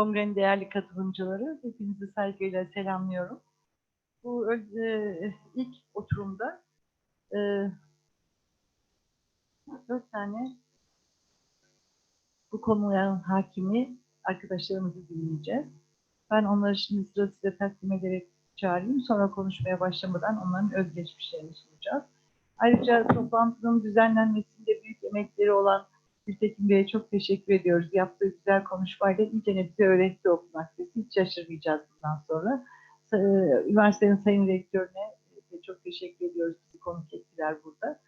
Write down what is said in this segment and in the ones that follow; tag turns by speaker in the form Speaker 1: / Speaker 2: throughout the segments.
Speaker 1: Kongrenin değerli katılımcıları, hepinizi saygıyla selamlıyorum. Bu ilk oturumda 4 tane bu konuların hakimi arkadaşlarımızı dinleyeceğiz. Ben onları şimdi sırasıyla takdim ederek çağırayım. Sonra konuşmaya başlamadan onların özgeçmişlerini sunacağız. Ayrıca toplantının düzenlenmesinde büyük emekleri olan Yüksek Bey'e çok teşekkür ediyoruz. Yaptığı güzel konuşmayla iyice bize öğretti o fakültesi. Hiç şaşırmayacağız bundan sonra. Üniversitenin Sayın Rektörüne çok teşekkür ediyoruz. Bizi konuk ettiler burada.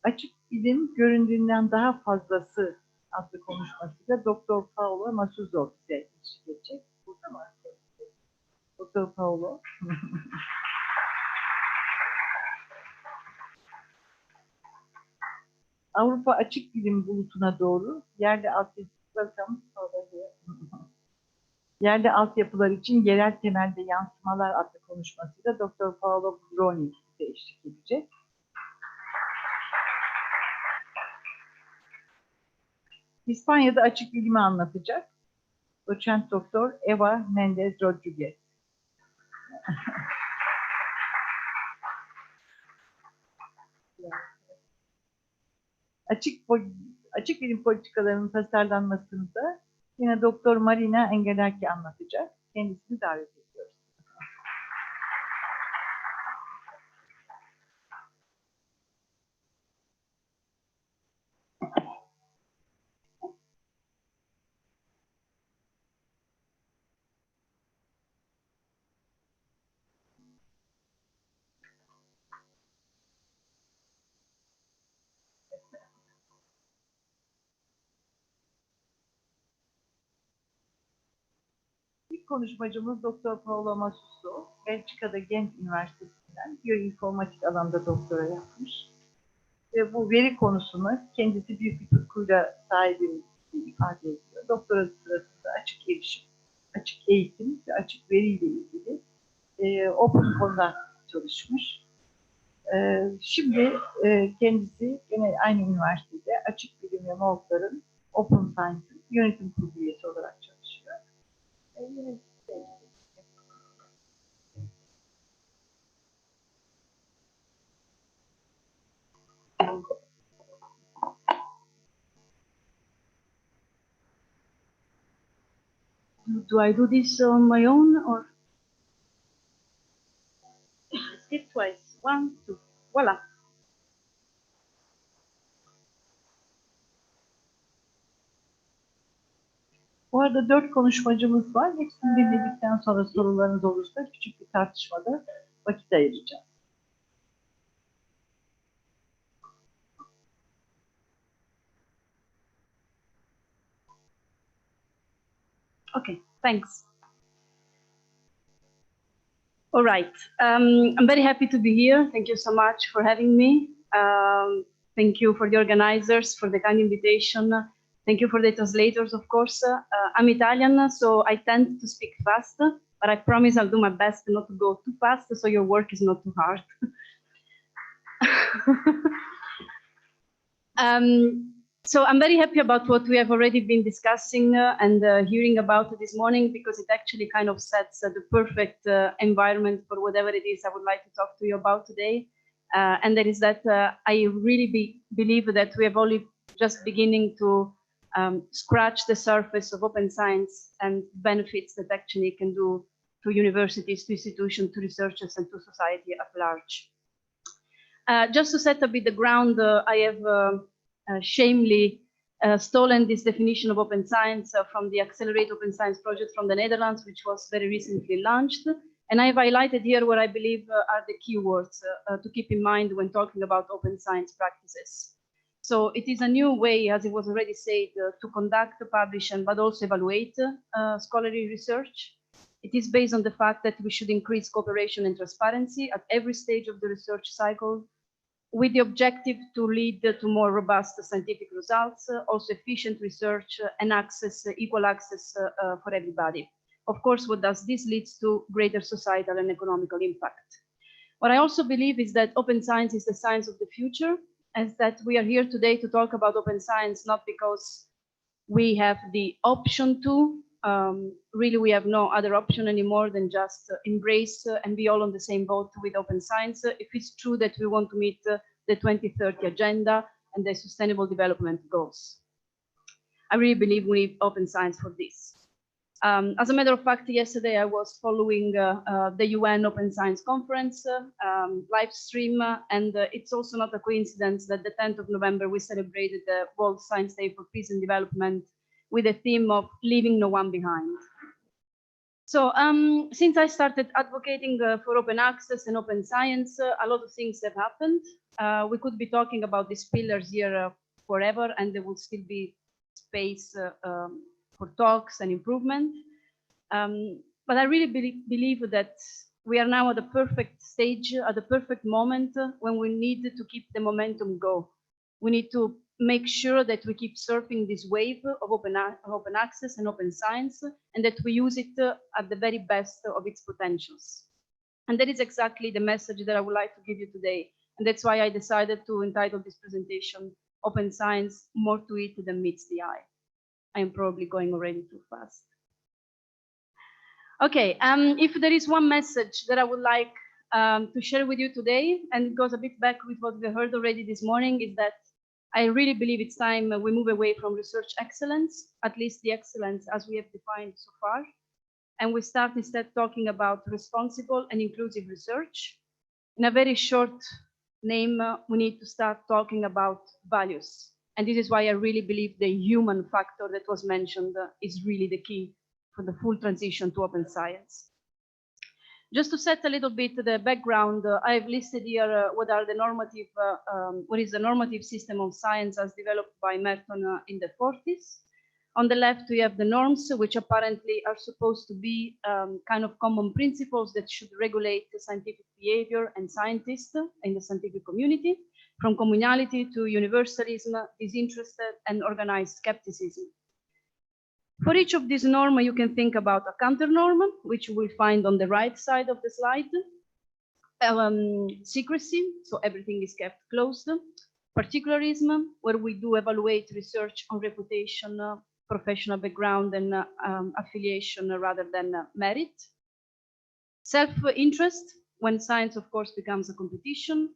Speaker 1: Açık Bilim göründüğünden daha fazlası adlı konuşmasıyla Doktor Paolo Masuzo bize eşlik edecek. Burada mı? Doktor Paolo. Avrupa Açık Bilim bulutuna doğru yerli altyapılar için yerel temelde yansımalar adlı konuşmasıyla Doktor Paolo Bruni bize eşlik edecek. İspanya'da açık bilimi anlatacak Doçent Doktor Eva Mendez Rodriguez. Açık bilim politikalarının tasarlanmasını da yine Doktor Marina Engelaki anlatacak. Kendisini davet ediyoruz. İlk konuşmacımız Doktor Paolo Masuzo, Belçika'da Gent Üniversitesi'nden biyoinformatik alanında doktora yapmış. Ve bu veri konusunu kendisi büyük bir tutkuyla sahibini ifade ediyor. Doktora sırasında açık erişim, açık eğitim ve açık veriyle ilgili open konuda çalışmış. Şimdi kendisi yine aynı üniversitede açık bilim ve MOOC'ların Open Science yönetim kurulu üyesi olarak çalışıyor.
Speaker 2: Do I do this on my own or skip twice? 1, 2, voila.
Speaker 1: Bu arada 4 konuşmacımız var. Hepsini dinledikten sonra sorularınız olursa küçük bir tartışmada vakit ayıracağım.
Speaker 2: Okay, thanks. All right, I'm very happy to be here. Thank you so much for having me. Thank you for the organizers for the kind invitation. Thank you for the translators, of course. I'm Italian, so I tend to speak fast, but I promise I'll do my best not to go too fast, so your work is not too hard. So I'm very happy about what we have already been discussing and hearing about this morning, because it actually kind of sets the perfect environment for whatever it is I would like to talk to you about today. And that is that I really believe that we have only just beginning to scratch the surface of open science and benefits that actually can do to universities, to institutions, to researchers, and to society at large. Just to set a bit the ground, I have shamefully stolen this definition of open science from the Accelerate Open Science project from the Netherlands, which was very recently launched. And I've highlighted here what I believe are the keywords to keep in mind when talking about open science practices. So it is a new way, as it was already said, to conduct, publish, but also evaluate scholarly research. It is based on the fact that we should increase cooperation and transparency at every stage of the research cycle, with the objective to lead to more robust scientific results, also efficient research and access, equal access for everybody. Of course, what does this lead to? Greater societal and economical impact. What I also believe is that open science is the science of the future, is that we are here today to talk about open science, not because we have the option to. Really, we have no other option anymore than just embrace and be all on the same boat with open science. If it's true that we want to meet the 2030 agenda and the sustainable development goals. I really believe we need open science for this. As a matter of fact, yesterday I was following the UN Open Science Conference live stream, and it's also not a coincidence that the 10th of November we celebrated the World Science Day for Peace and Development with the theme of leaving no one behind. So since I started advocating for open access and open science, a lot of things have happened. We could be talking about these pillars here forever, and there will still be space for talks and improvement. But I really believe that we are now at the perfect stage, at the perfect moment when we need to keep the momentum go. We need to make sure that we keep surfing this wave of open access and open science, and that we use it at the very best of its potentials. And that is exactly the message that I would like to give you today. And that's why I decided to entitle this presentation, Open Science, More to It Than Meets the Eye. I am probably going already too fast. Okay, if there is one message that I would like to share with you today, and it goes a bit back with what we heard already this morning, is that I really believe it's time we move away from research excellence, at least the excellence as we have defined so far, and we start instead talking about responsible and inclusive research. In a very short name, we need to start talking about values. And this is why I really believe the human factor that was mentioned is really the key for the full transition to open science. Just to set a little bit the background, I've listed here what is the normative system of science as developed by Merton in the 40s. On the left, we have the norms, which apparently are supposed to be kind of common principles that should regulate the scientific behavior and scientists in the scientific community, from communality to universalism, disinterested and organized skepticism. For each of these norms, you can think about a counter norm, which you will find on the right side of the slide. Secrecy, so everything is kept closed. Particularism, where we do evaluate research on reputation, professional background and affiliation rather than merit. Self-interest, when science, of course, becomes a competition.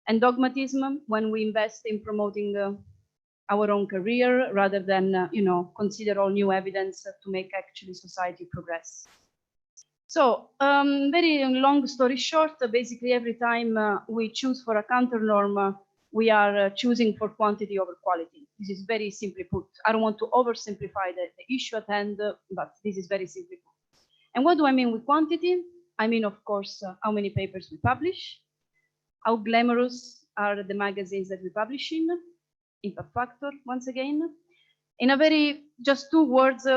Speaker 2: And dogmatism, when we invest in promoting our own career rather than, consider all new evidence to make actually society progress. So, very long story short, basically every time we choose for a counter norm, we are choosing for quantity over quality. This is very simply put. I don't want to oversimplify the issue at hand, but this is very simply put. And what do I mean with quantity? I mean, of course, how many papers we publish, how glamorous are the magazines that we publish in, impact factor, once again. In a very, just two words,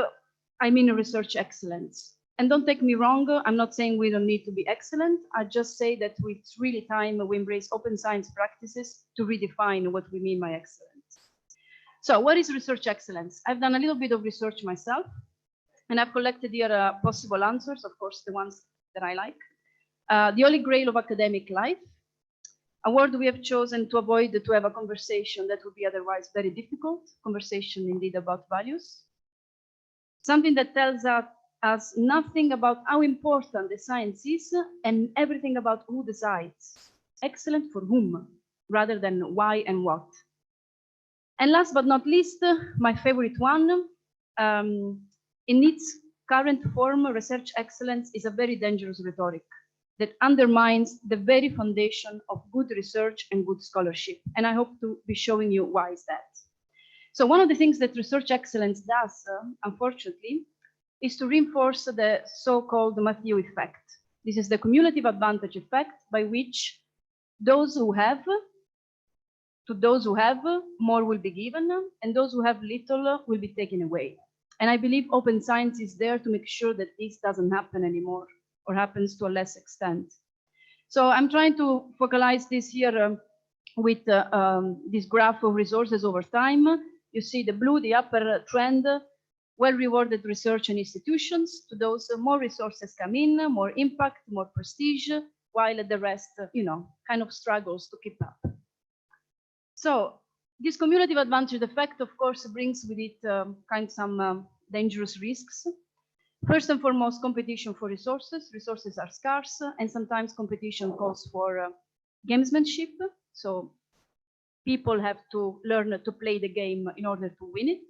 Speaker 2: I mean research excellence. And don't take me wrong, I'm not saying we don't need to be excellent. I just say that it's really time we embrace open science practices to redefine what we mean by excellence. So what is research excellence? I've done a little bit of research myself, and I've collected here possible answers, of course, the ones that I like. The holy grail of academic life, a word we have chosen to avoid to have a conversation that would be otherwise very difficult, conversation indeed about values. Something that tells us nothing about how important the science is and everything about who decides. Excellent for whom, rather than why and what. And last but not least, my favorite one, in its current form, research excellence is a very dangerous rhetoric that undermines the very foundation of good research and good scholarship. And I hope to be showing you why is that. So one of the things that research excellence does, unfortunately, is to reinforce the so-called Matthew effect. This is the cumulative advantage effect by which those who have, more will be given, and those who have little will be taken away. And I believe open science is there to make sure that this doesn't happen anymore, or happens to a less extent. So I'm trying to focalize this here with this graph of resources over time. You see the blue, the upper trend, well-rewarded research and institutions. To those, more resources come in, more impact, more prestige, while the rest, kind of struggles to keep up. So this cumulative advantage effect, of course, brings with it some dangerous risks. First and foremost, competition for resources. Resources are scarce, and sometimes competition calls for gamesmanship. So people have to learn to play the game in order to win it.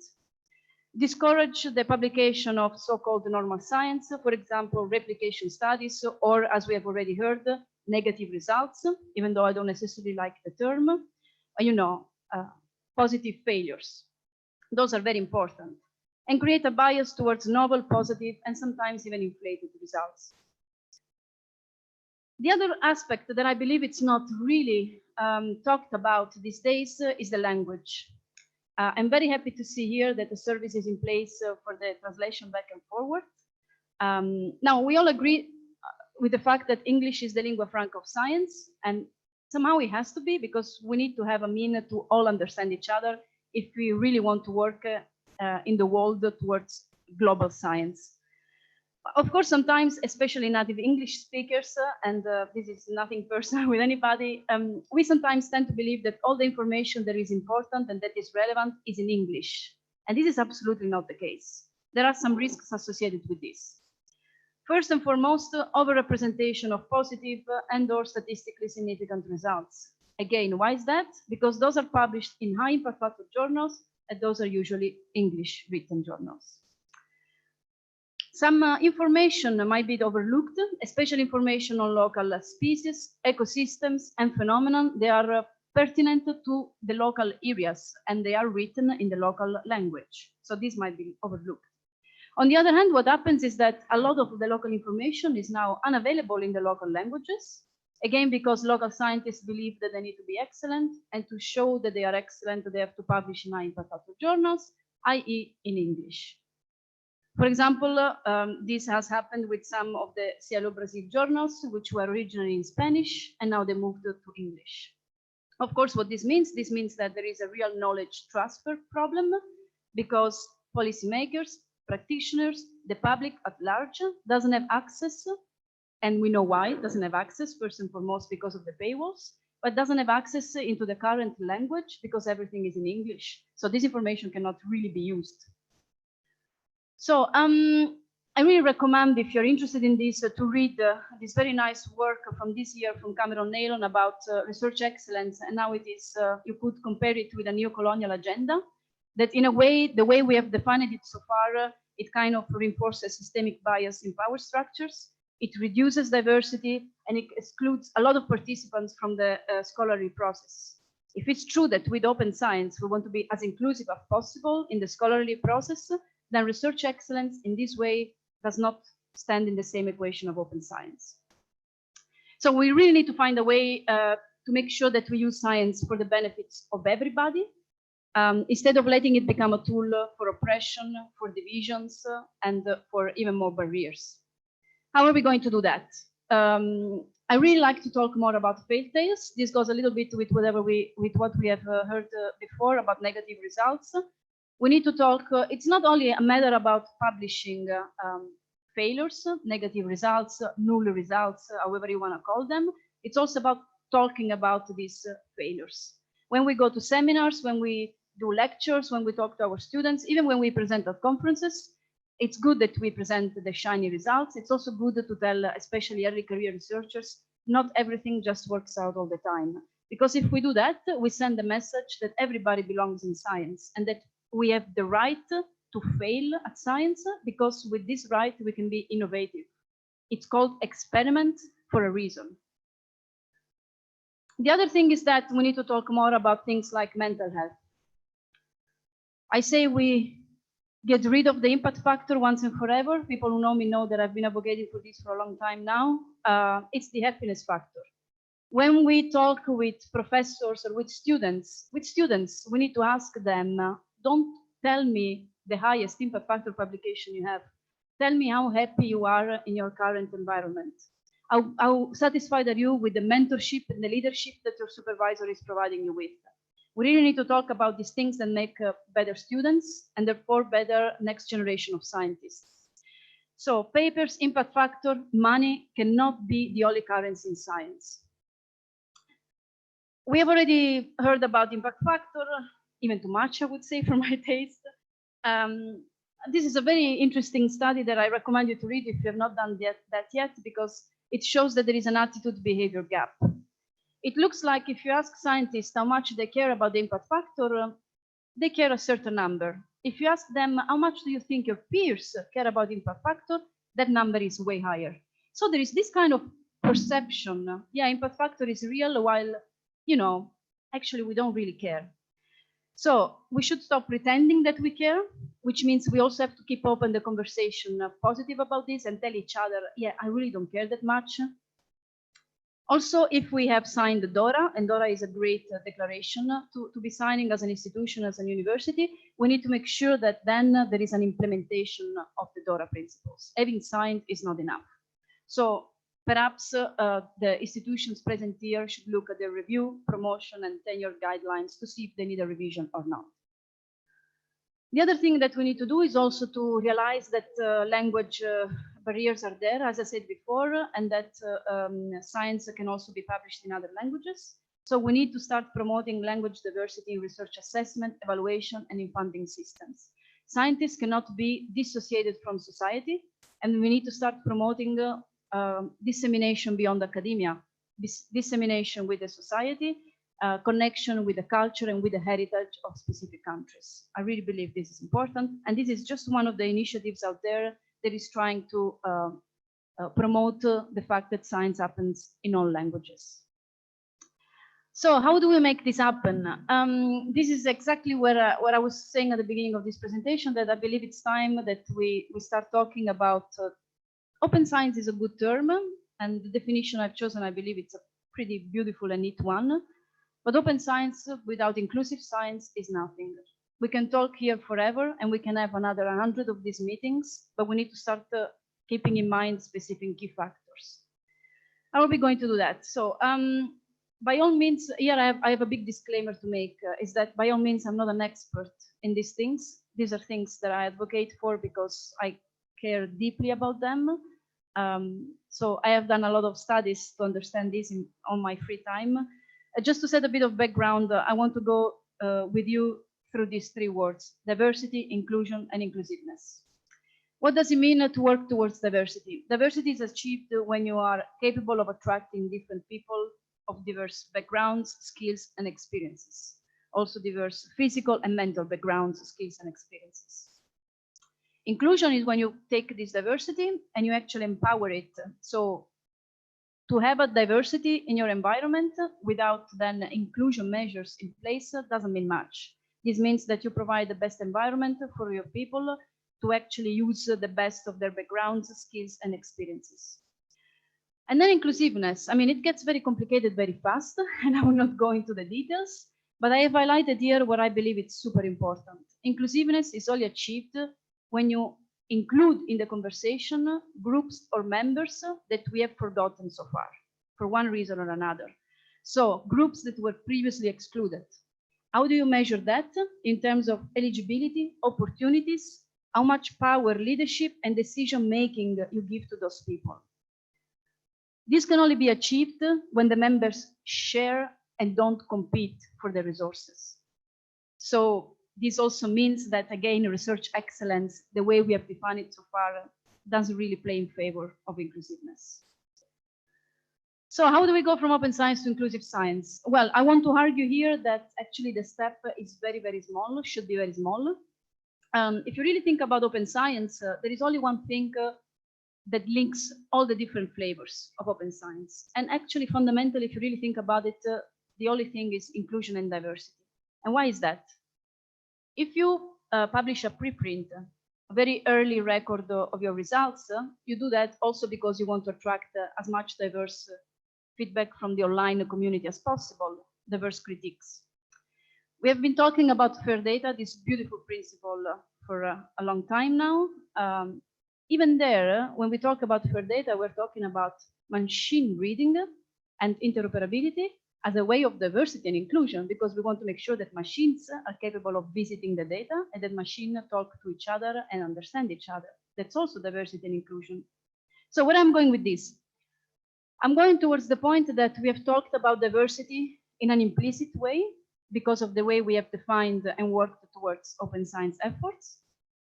Speaker 2: Discourage the publication of so-called normal science, for example, replication studies, or as we have already heard, negative results, even though I don't necessarily like the term, positive failures. Those are very important, and create a bias towards novel, positive, and sometimes even inflated results. The other aspect that I believe it's not really talked about these days is the language. I'm very happy to see here that the service is in place for the translation back and forward. Now, we all agree with the fact that English is the lingua franca of science, and somehow it has to be, because we need to have a means to all understand each other if we really want to work in the world towards global science. Of course, sometimes, especially native English speakers, and this is nothing personal with anybody, we sometimes tend to believe that all the information that is important and that is relevant is in English. And this is absolutely not the case. There are some risks associated with this. First and foremost, overrepresentation of positive and or statistically significant results. Again, why is that? Because those are published in high impact factor journals, and those are usually English written journals. Some information might be overlooked, especially information on local species, ecosystems, and phenomena. They are pertinent to the local areas, and they are written in the local language. So this might be overlooked. On the other hand, what happens is that a lot of the local information is now unavailable in the local languages. Again, because local scientists believe that they need to be excellent, and to show that they are excellent, they have to publish in high impact factor journals, i.e. in English. For example, this has happened with some of the Cielo Brazil journals, which were originally in Spanish, and now they moved to English. Of course, what this means that there is a real knowledge transfer problem, because policymakers, practitioners, the public at large doesn't have access, and we know why it doesn't have access, first and foremost because of the paywalls, but doesn't have access into the current language because everything is in English. So this information cannot really be used. So I really recommend, if you're interested in this, to read this very nice work from this year from Cameron Naylon about research excellence, and how it is, you could compare it with a neo-colonial agenda, that in a way, the way we have defined it so far, it kind of reinforces systemic bias in power structures, it reduces diversity, and it excludes a lot of participants from the scholarly process. If it's true that with open science, we want to be as inclusive as possible in the scholarly process, then research excellence in this way does not stand in the same equation of open science. So we really need to find a way to make sure that we use science for the benefits of everybody, instead of letting it become a tool for oppression, for divisions, and for even more barriers. How are we going to do that? I really like to talk more about failed tales. This goes a little bit with what we have heard before about negative results. We need to talk, it's not only a matter about publishing failures, negative results, null results, however you want to call them. It's also about talking about these failures. When we go to seminars, when we do lectures, when we talk to our students, even when we present at conferences, it's good that we present the shiny results. It's also good to tell, especially early career researchers, not everything just works out all the time. Because if we do that, we send a message that everybody belongs in science, and that we have the right to fail at science, because with this right, we can be innovative. It's called experiment for a reason. The other thing is that we need to talk more about things like mental health. I say we get rid of the impact factor once and forever. People who know me know that I've been advocating for this for a long time now. It's the happiness factor. When we talk with professors or with students, we need to ask them, don't tell me the highest impact factor publication you have. Tell me how happy you are in your current environment. How satisfied are you with the mentorship and the leadership that your supervisor is providing you with? We really need to talk about these things that make better students, and therefore better next generation of scientists. So papers, impact factor, money cannot be the only currency in science. We have already heard about impact factor, even too much, I would say, for my taste. This is a very interesting study that I recommend you to read if you have not done that yet, because it shows that there is an attitude-behavior gap. It looks like if you ask scientists how much they care about the impact factor, they care a certain number. If you ask them, how much do you think your peers care about impact factor, that number is way higher. So there is this kind of perception. Yeah, impact factor is real, while, you know, actually we don't really care. So we should stop pretending that we care, which means we also have to keep open the conversation positive about this and tell each other, yeah, I really don't care that much. Also, if we have signed the DORA, and DORA is a great declaration to be signing as an institution, as a university, we need to make sure that then there is an implementation of the DORA principles. Having signed is not enough. So perhaps the institutions present here should look at their review, promotion, and tenure guidelines to see if they need a revision or not. The other thing that we need to do is also to realize that language barriers are there, as I said before, and that science can also be published in other languages. So we need to start promoting language diversity in research assessment, evaluation, and in funding systems. Scientists cannot be dissociated from society, and we need to start promoting dissemination beyond academia, dissemination with the society, connection with the culture and with the heritage of specific countries. I really believe this is important, and this is just one of the initiatives out there that is trying to promote the fact that science happens in all languages. So how do we make this happen? This is exactly what I was saying at the beginning of this presentation, that I believe it's time that we start talking about open science is a good term, and the definition I've chosen, I believe it's a pretty beautiful and neat one. But open science without inclusive science is nothing. We can talk here forever, and we can have another 100 of these meetings, but we need to start keeping in mind specific key factors. How are we going to do that? So by all means, here I have a big disclaimer to make, is that by all means, I'm not an expert in these things. These are things that I advocate for because I care deeply about them. So I have done a lot of studies to understand this on my free time. Just to set a bit of background, I want to go with you through these three words: diversity, inclusion, and inclusiveness. What does it mean to work towards diversity? Diversity is achieved when you are capable of attracting different people of diverse backgrounds, skills, and experiences. Also diverse physical and mental backgrounds, skills, and experiences. Inclusion is when you take this diversity and you actually empower it. So to have a diversity in your environment without then inclusion measures in place doesn't mean much. This means that you provide the best environment for your people to actually use the best of their backgrounds, skills, and experiences. And then inclusiveness. I mean, it gets very complicated very fast, and I will not go into the details, but I have highlighted here what I believe is super important. Inclusiveness is only achieved when you include in the conversation groups or members that we have forgotten so far, for one reason or another. So groups that were previously excluded. How do you measure that? In terms of eligibility, opportunities, how much power, leadership, and decision-making you give to those people. This can only be achieved when the members share and don't compete for the resources. So this also means that, again, research excellence, the way we have defined it so far, doesn't really play in favor of inclusiveness. So how do we go from open science to inclusive science? Well, I want to argue here that actually the step is very, very small, should be very small. If you really think about open science, there is only one thing that links all the different flavors of open science. And actually, fundamentally, if you really think about it, the only thing is inclusion and diversity. And why is that? If you publish a preprint, a very early record of your results, you do that also because you want to attract as much diverse feedback from the online community as possible, diverse critiques. We have been talking about fair data, this beautiful principle, for a long time now. Even there, when we talk about fair data, we're talking about machine reading and interoperability as a way of diversity and inclusion, because we want to make sure that machines are capable of visiting the data and that machines talk to each other and understand each other. That's also diversity and inclusion. So where I'm going with this? I'm going towards the point that we have talked about diversity in an implicit way because of the way we have defined and worked towards open science efforts,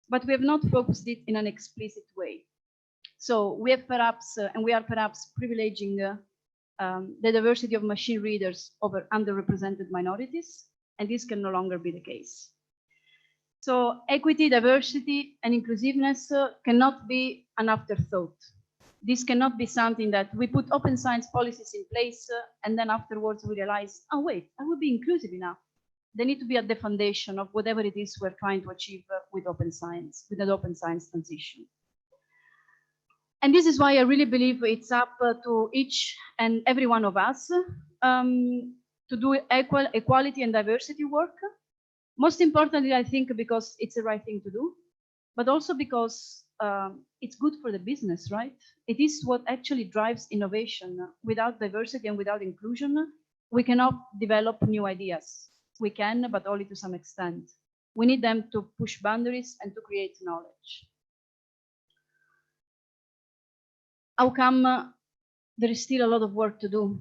Speaker 2: but we have not focused it in an explicit way. So we have perhaps, and we are perhaps privileging the diversity of machine readers over underrepresented minorities, and this can no longer be the case. So equity, diversity, and inclusiveness cannot be an afterthought. This cannot be something that we put open science policies in place and then afterwards we realize, oh wait, I would be inclusive enough. They need to be at the foundation of whatever it is we're trying to achieve with open science, with an open science transition. And this is why I really believe it's up to each and every one of us to do equality and diversity work. Most importantly, I think because it's the right thing to do, but also because it's good for the business, right? It is what actually drives innovation. Without diversity and without inclusion, we cannot develop new ideas. We can, but only to some extent. We need them to push boundaries and to create knowledge. How come there is still a lot of work to do?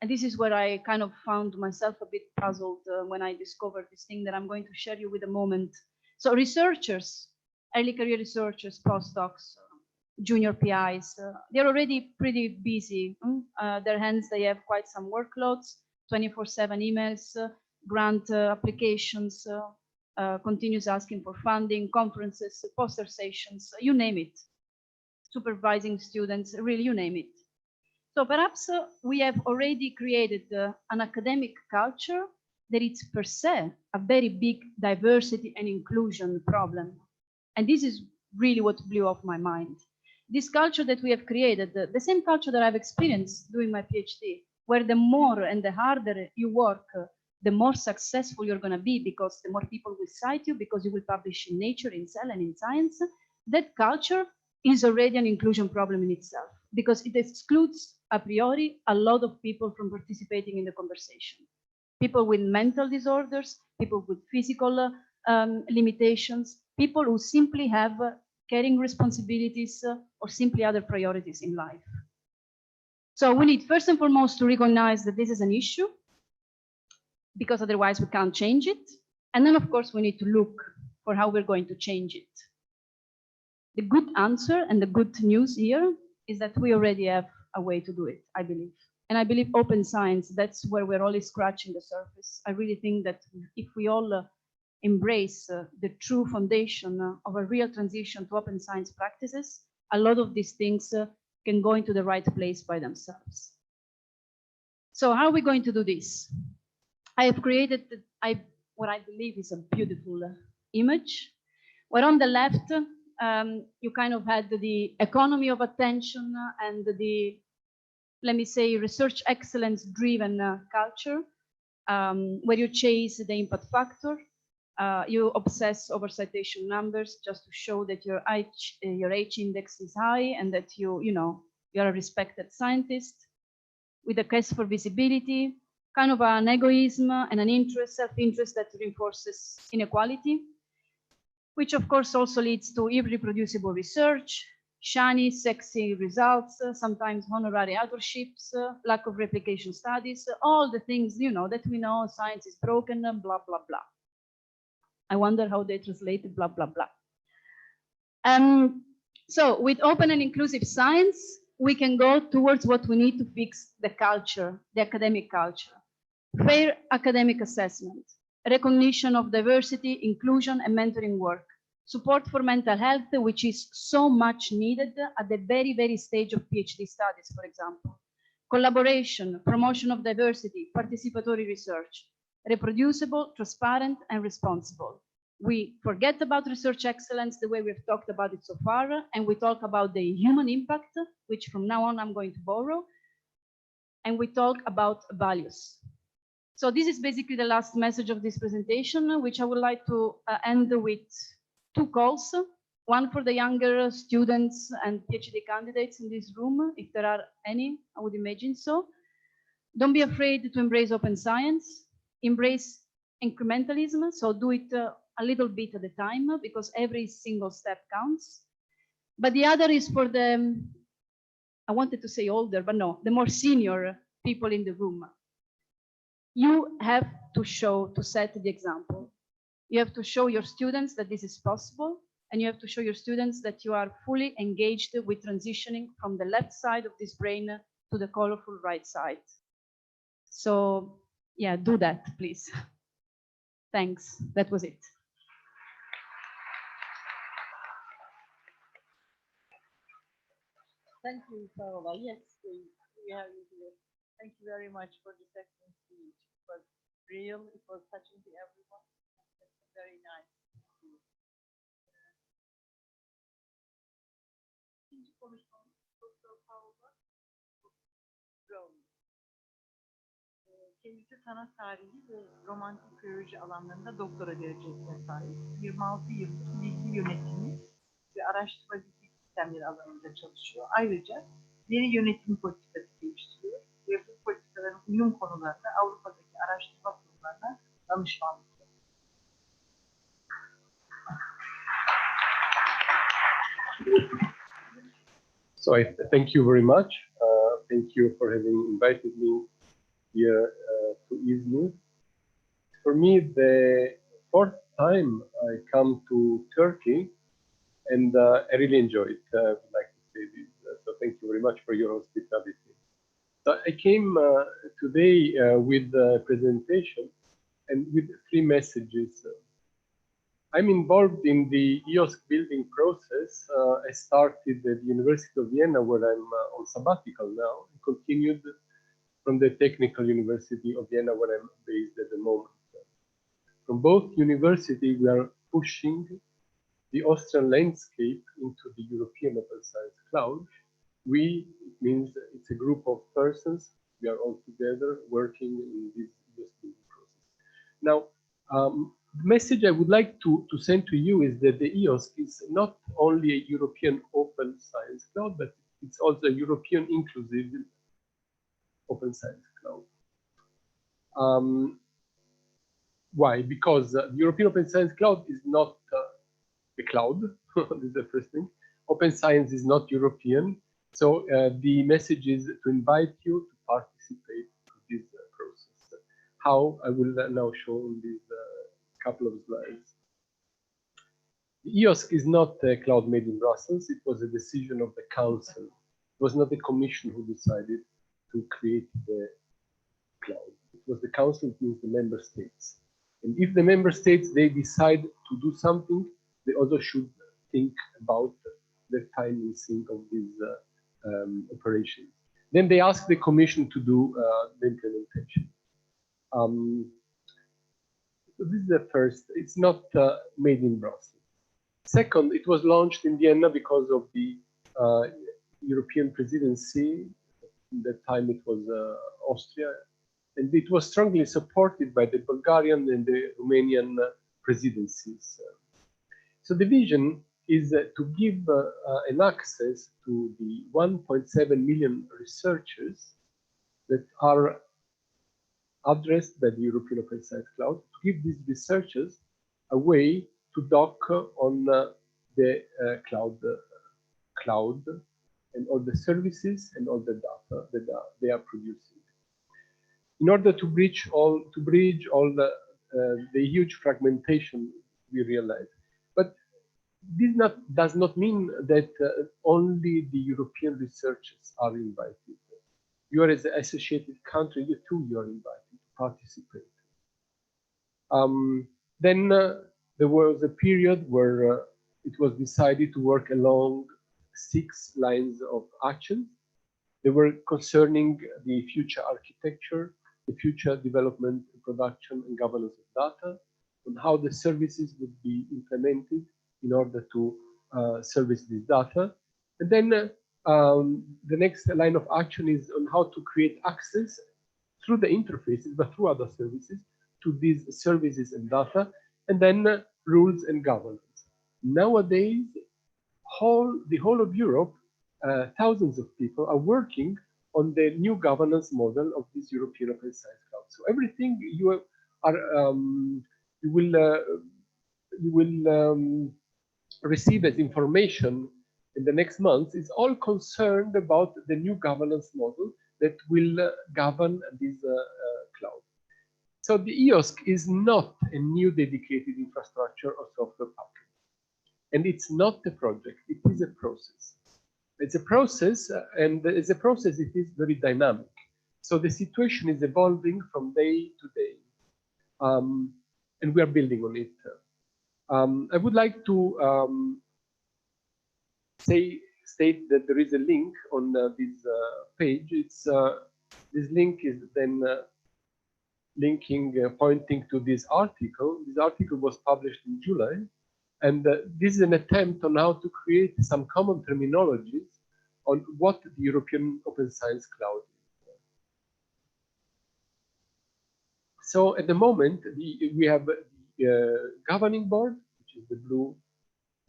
Speaker 2: And this is where I kind of found myself a bit puzzled when I discovered this thing that I'm going to share you with a moment. So researchers, early career researchers, postdocs, junior PIs, they're already pretty busy. Their hands, they have quite some workloads, 24/7 emails, grant applications, continuous asking for funding, conferences, poster sessions, you name it. Supervising students, really, you name it. So perhaps we have already created an academic culture that is per se a very big diversity and inclusion problem. And this is really what blew off my mind. This culture that we have created, the same culture that I've experienced doing my PhD, where the more and the harder you work, the more successful you're going to be because the more people will cite you, because you will publish in Nature, in Cell, and in Science. That culture is already an inclusion problem in itself because it excludes a priori a lot of people from participating in the conversation. People with mental disorders, people with physical limitations, people who simply have caring responsibilities or simply other priorities in life. So we need first and foremost to recognize that this is an issue because otherwise we can't change it. And then of course we need to look for how we're going to change it. The good answer and the good news here is that we already have a way to do it, I believe. And I believe open science, that's where we're only scratching the surface. I really think that if we all embrace the true foundation of a real transition to open science practices, a lot of these things can go into the right place by themselves. So how are we going to do this? I have created what I believe is a beautiful image, where on the left, you kind of had the economy of attention and the, let me say, research excellence driven culture, where you chase the impact factor, you obsess over citation numbers just to show that your H index is high and that you're a respected scientist, with a quest for visibility, kind of an egoism and an interest, self-interest that reinforces inequality, which of course also leads to irreproducible research, shiny, sexy results, sometimes honorary authorships, lack of replication studies, all the things, that we know science is broken, blah, blah, blah. I wonder how they translated blah, blah, blah. So with open and inclusive science, we can go towards what we need to fix the culture, the academic culture. Fair academic assessment, recognition of diversity, inclusion, and mentoring work, support for mental health, which is so much needed at the very, very stage of PhD studies, for example. Collaboration, promotion of diversity, participatory research, reproducible, transparent, and responsible. We forget about research excellence the way we've talked about it so far, and we talk about the human impact, which from now on I'm going to borrow, and we talk about values. So this is basically the last message of this presentation, which I would like to end with two calls. One for the younger students and PhD candidates in this room, if there are any, I would imagine so. Don't be afraid to embrace open science, embrace incrementalism, so do it a little bit at a time because every single step counts. But the other is for the, I wanted to say older, but no, the more senior people in the room. you have to set the example. You have to show your students that this is possible, and you have to show your students that you are fully engaged with transitioning from the left side of this brain to the colorful right side. So yeah, do that, please. Thanks. That was it.
Speaker 1: Thank you, Paola. Yes, we have you here. Thank you very much for this excellent speech. It was real, it was touching to everyone. It's very nice. Thank you. İkinci konuşmamız Doktor Paola Brown. Kendisi sanat tarihi ve romantik filoloji alanlarında doktora derecesine sahip. 26 yıllık bilgi yönetimi ve araştırma bilgi sistemleri alanında çalışıyor. Ayrıca veri yönetimi politikası geliştiriyor ve bu politikaların uyum konularında Avrupa'daki araştırma kurumlarına danışmanlık yapıyor.
Speaker 3: So thank you very much. Thank you for having invited me here to İzmir. For me, the fourth time I come to Turkey, and I really enjoy it. I would like to say this. So thank you very much for your hospitality. So I came today with a presentation and with three messages. I'm involved in the EOSC building process. I started at the University of Vienna, where I'm on sabbatical now, and continued from the Technical University of Vienna, where I'm based at the moment. From both universities, we are pushing the Austrian landscape into the European Open Science Cloud. We, it means it's a group of persons. We are all together working in this building process. Now, the message I would like to send to you is that the EOSC is not only a European Open Science Cloud, but it's also a European Inclusive Open Science Cloud. Why? Because the European Open Science Cloud is not a cloud. This is the first thing. Open science is not European. So the message is to invite you to participate in this process. How? I will now show in these couple of slides. The EOSC is not a cloud made in Brussels. It was a decision of the Council. It was not the Commission who decided to create the cloud. It was the Council, it means the Member States. And if the Member States, they decide to do something, they also should think about the financing of these operations. Then they ask the Commission to do the implementation. So this is the first. It's not made in Brussels. Second, it was launched in Vienna because of the European presidency. At that time it was Austria. And it was strongly supported by the Bulgarian and the Romanian presidencies. So the vision is to give an access to the 1.7 million researchers that are addressed by the European Open Science Cloud, to give these researchers a way to dock on the cloud and all the services and all the data that they are producing. In order to bridge all the huge fragmentation we realize. But this does not mean that only the European researchers are invited. You are as an associated country, you too, you are invited to participate. Then there was a period where it was decided to work along 6 lines of action. They were concerning the future architecture, the future development, production, and governance of data, and how the services would be implemented in order to service this data. And then the next line of action is on how to create access through the interfaces, but through other services, to these services and data, and then rules and governance. Nowadays, the whole of Europe, thousands of people are working on the new governance model of this European Open Science Cloud. So everything you will receive as information in the next months is all concerned about the new governance model that will govern this cloud. So the EOSC is not a new dedicated infrastructure or software package. And it's not a project, it is a process. It's a process, and as a process, it is very dynamic. So the situation is evolving from day to day, and we are building on it. I would like to state that there is a link on this page. This link is then pointing to this article. This article was published in July, and this is an attempt on how to create some common terminologies on what the European Open Science Cloud is. So at the moment, we have the governing board, which is the blue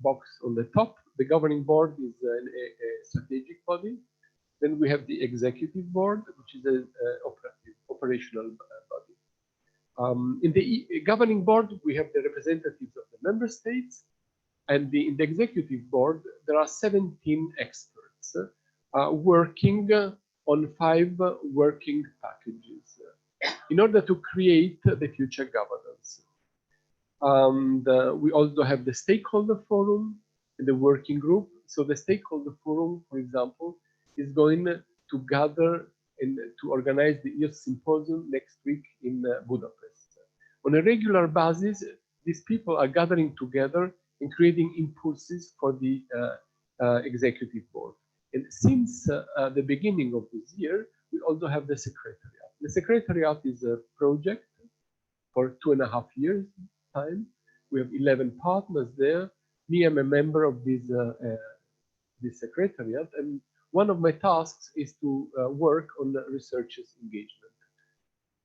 Speaker 3: box on the top. The governing board is a strategic body. Then we have the executive board, which is an operational body. In the governing board, we have the representatives of the member states, and in the executive board, there are 17 experts working on 5 working packages in order to create the future governance. And we also have the Stakeholder Forum and the working group. So the Stakeholder Forum, for example, is going to gather and to organize the EOS Symposium next week in Budapest. On a regular basis, these people are gathering together and creating impulses for the executive board. And since the beginning of this year, we also have the Secretariat. The Secretariat is a project for 2.5 years time. We have 11 partners there. Me, I'm a member of this Secretariat, and one of my tasks is to work on the researchers' engagement.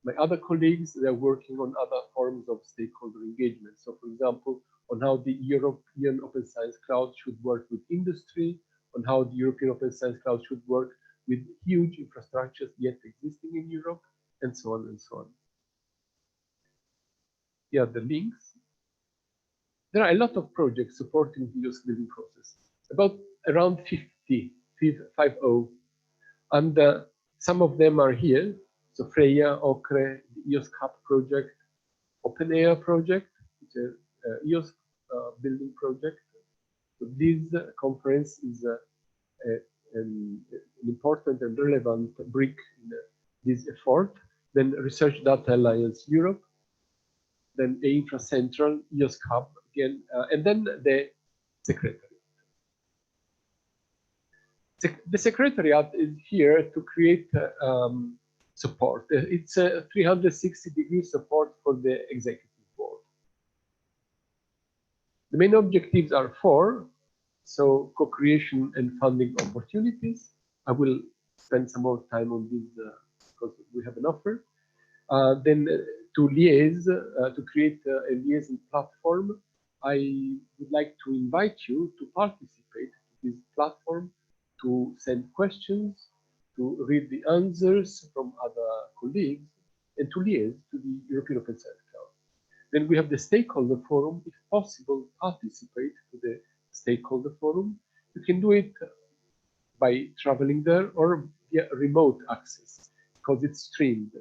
Speaker 3: My other colleagues, they're working on other forms of stakeholder engagement. So, for example, on how the European Open Science Cloud should work with industry, on how the European Open Science Cloud should work with huge infrastructures yet existing in Europe, and so on and so on. Here are the links. There are a lot of projects supporting the EOS building process, around 50, and some of them are here. So Freya, Ocre, the EOS Cup project, OpenAIRE project, which is an EOS building project. So this conference is an important and relevant brick in this effort. Then Research Data Alliance Europe, then Infra Central, EOS Cup again, and then the Secretariat. The Secretariat is here to create support. It's a 360-degree support for the executive board. The main objectives are 4. So co-creation and funding opportunities. I will spend some more time on this because we have an offer. Then to liaise, to create a liaison platform, I would like to invite you to participate in this platform, to send questions, to read the answers from other colleagues, and to liaise to the European Open Science Cloud. Then we have the Stakeholder Forum. If possible, participate to the Stakeholder Forum. You can do it by traveling there or via remote access because it's streamed.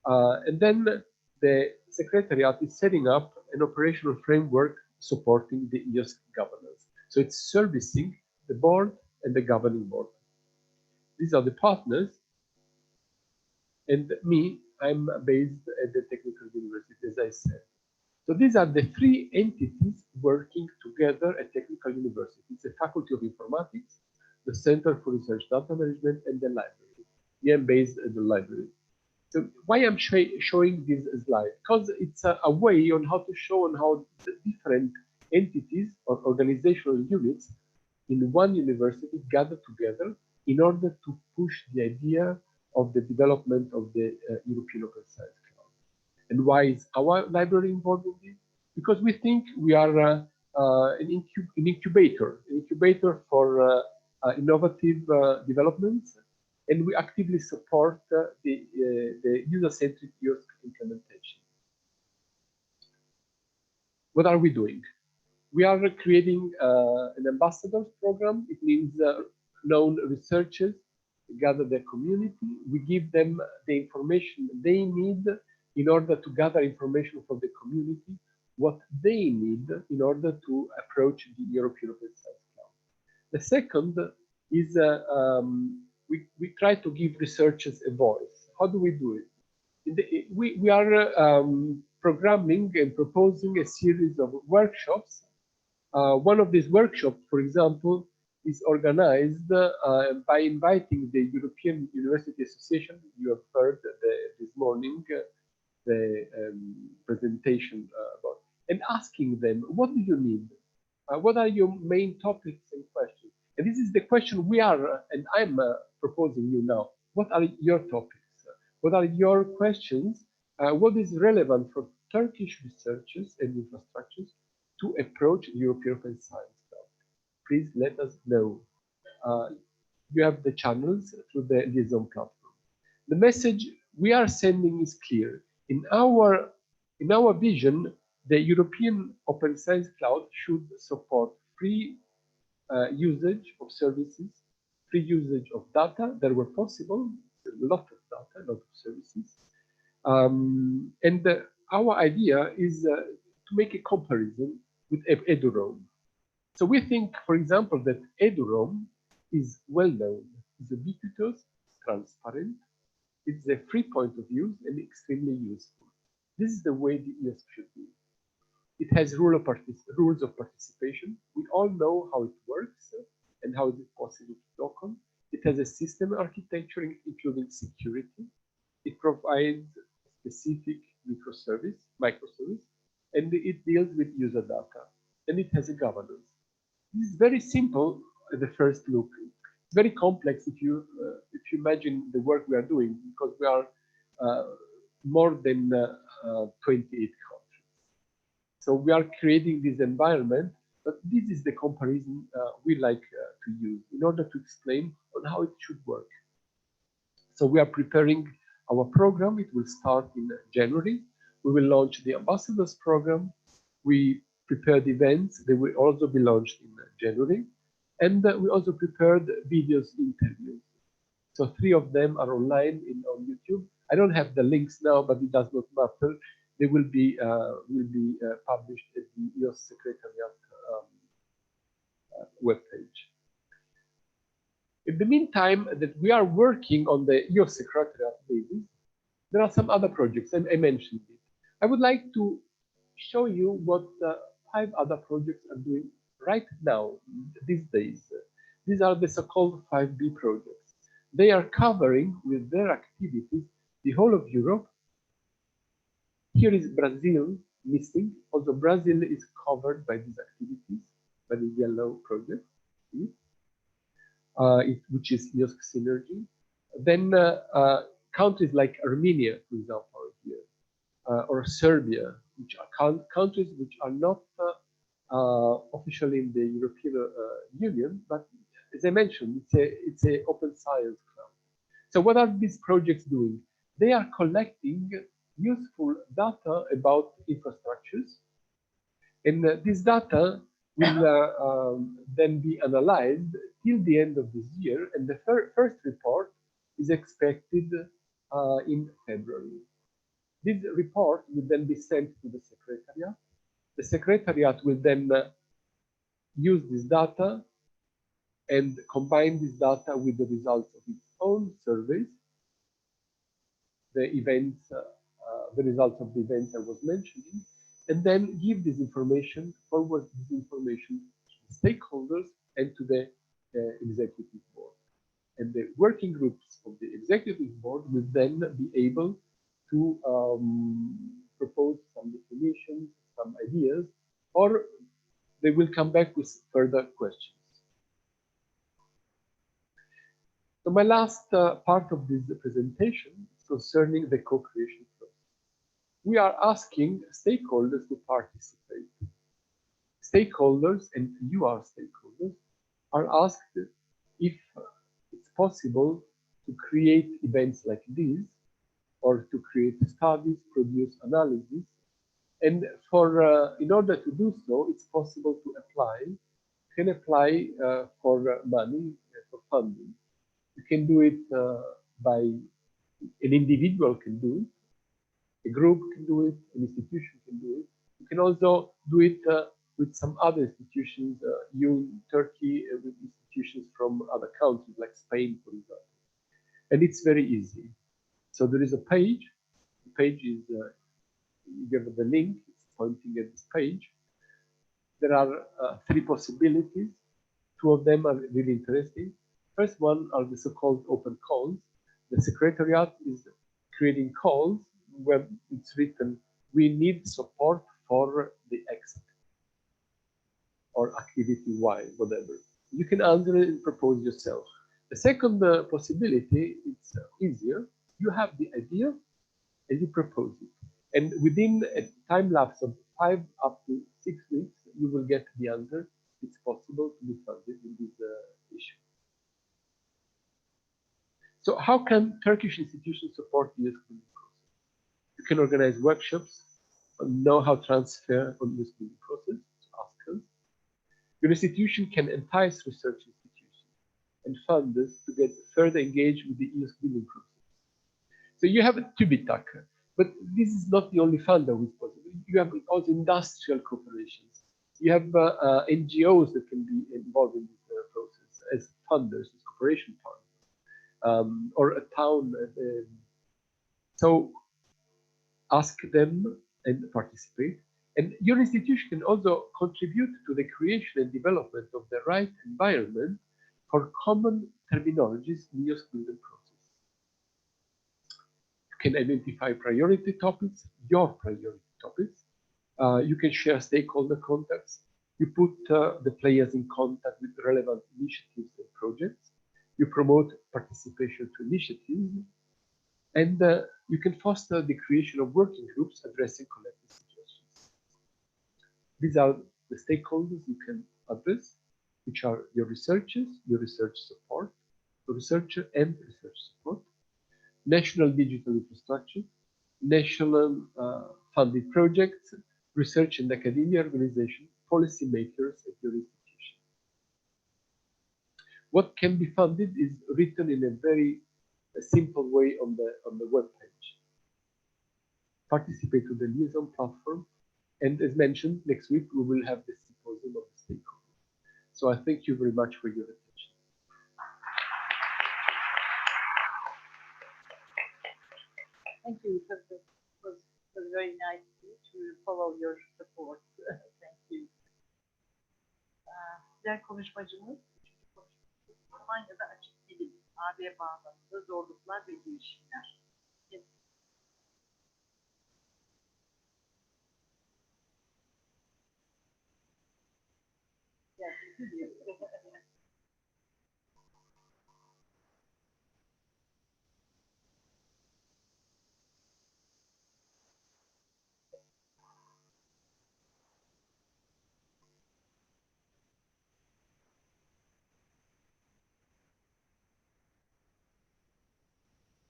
Speaker 3: And then the Secretariat is setting up an operational framework supporting the EOS governance. So it's servicing the board and the governing board. These are the partners. And me, I'm based at the Technical University, as I said. So these are the 3 entities working together at Technical University. It's the Faculty of Informatics, the Center for Research Data Management, and the library. I am based at the library. So why I'm showing this slide? Because it's a way on how to show on how the different entities or organizational units in one university gather together in order to push the idea of the development of the European Open Science Cloud. And why is our library involved in this? Because we think we are an incubator for innovative developments, and we actively support the user-centric EOS implementation. What are we doing? We are creating an ambassadors program. It means known researchers gather their community. We give them the information they need in order to gather information from the community, what they need in order to approach the European Open Science Cloud. The second is we try to give researchers a voice. How do we do it? We are programming and proposing a series of workshops. One of these workshops, for example, is organized by inviting the European University Association. You have heard this morning the presentation about, and asking them, what do you need? What are your main topics and questions? And this is the question we are, and I'm proposing you now. What are your topics? What are your questions? What is relevant for Turkish researchers and infrastructures to approach European Open Science Cloud? Please let us know. You have the channels through the liaison platform. The message we are sending is clear. In our vision, the European Open Science Cloud should support free usage of services, free usage of data that were possible, a lot of data, a lot of services. Our idea is to make a comparison with Eduroam. So we think, for example, that Eduroam is well known, is ubiquitous, transparent, it's a free point of view and extremely useful. This is the way the EOS should be. It has rules of participation. We all know how it works and how it is possible to token. It has a system architecture, including security. It provides specific microservice, and it deals with user data, and it has a governance. This is very simple at the first look. It's very complex if you imagine the work we are doing, because we are more than 28 countries. So we are creating this environment, but this is the comparison we like to use in order to explain on how it should work. So we are preparing our program. It will start in January. We will launch the ambassadors program. We prepared events. They will also be launched in January. And we also prepared videos, interviews. So 3 of them are online on YouTube. I don't have the links now, but it does not matter. They will be published at the EOS Secretariat webpage. In the meantime, that we are working on the EOS Secretariat basis, there are some other projects, and I mentioned it. I would like to show you what 5 other projects are doing right now, these days. These are the so-called 5B projects. They are covering with their activities the whole of Europe. Here is Brazil missing, although Brazil is covered by these activities, by the yellow project, which is EOS Synergy. Then countries like Armenia, for example, here, or Serbia, which are countries which are not officially in the European Union, but as I mentioned, it's a open science cloud. So what are these projects doing? They are collecting useful data about infrastructures, and this data will then be analyzed till the end of this year, and the first report is expected in February. This report will then be sent to the Secretariat. The Secretariat will then use this data and combine this data with the results of its own surveys, the events, the results of the events I was mentioning, and then give this information, forward this information to the stakeholders and to the executive board. And the working groups of the executive board will then be able to propose some definitions, some ideas, or they will come back with further questions. So my last part of this presentation is concerning the co-creation process. We are asking stakeholders to participate. Stakeholders, and you are stakeholders, are asked if it's possible to create events like these, or to create studies, produce analysis. And in order to do so, it's possible to apply. You can apply for money, for funding. You can do it by, an individual can do it, A group can do it, an institution can do it. You can also do it with some other institutions, you in Turkey with institutions from other countries like Spain, for example. And it's very easy. So there is a page. The page is, you give it the link, it's pointing at this page. There are 3 possibilities. 2 of them are really interesting. First one are the so-called open calls. The Secretariat is creating calls where it's written, we need support for the X or activity Y, whatever. You can answer it and propose yourself. The second possibility, it's easier. You have the idea and you propose it. And within a time lapse of 5 up to 6 weeks, you will get the answer. It's possible to be funded in this issue. So how can Turkish institutions support the youth building process? You can organize workshops on know-how transfer on the youth building process, to ask us. Your institution can entice research institutions and funders to get further engaged with the youth building process. So you have a TÜBİTAK, but this is not the only funder who is possible. You have also industrial corporations. You have NGOs that can be involved in this process as funders, as corporation partners, or a town. So ask them and participate. And your institution can also contribute to the creation and development of the right environment for common terminologies in your building process. You can identify priority topics, your priority topics. You can share stakeholder contacts. You put the players in contact with relevant initiatives and projects. You promote participation to initiatives. And you can foster the creation of working groups addressing collective suggestions. These are the stakeholders you can address, which are your researchers, your research support, the researcher and research support, national digital infrastructure, national funded projects, research and academia organizations, policymakers at your institution. What can be funded is written in a very simple way on the web page. Participate to the liaison platform, and as mentioned, next week we will have the symposium of the stakeholders. So I thank you very much for your attention.
Speaker 1: Thank you. It was very nice to follow your support. Thank you. Diğer konuşmacımız, Almanya'da açık bilim, AB bağlamında zorluklar ve girişimler.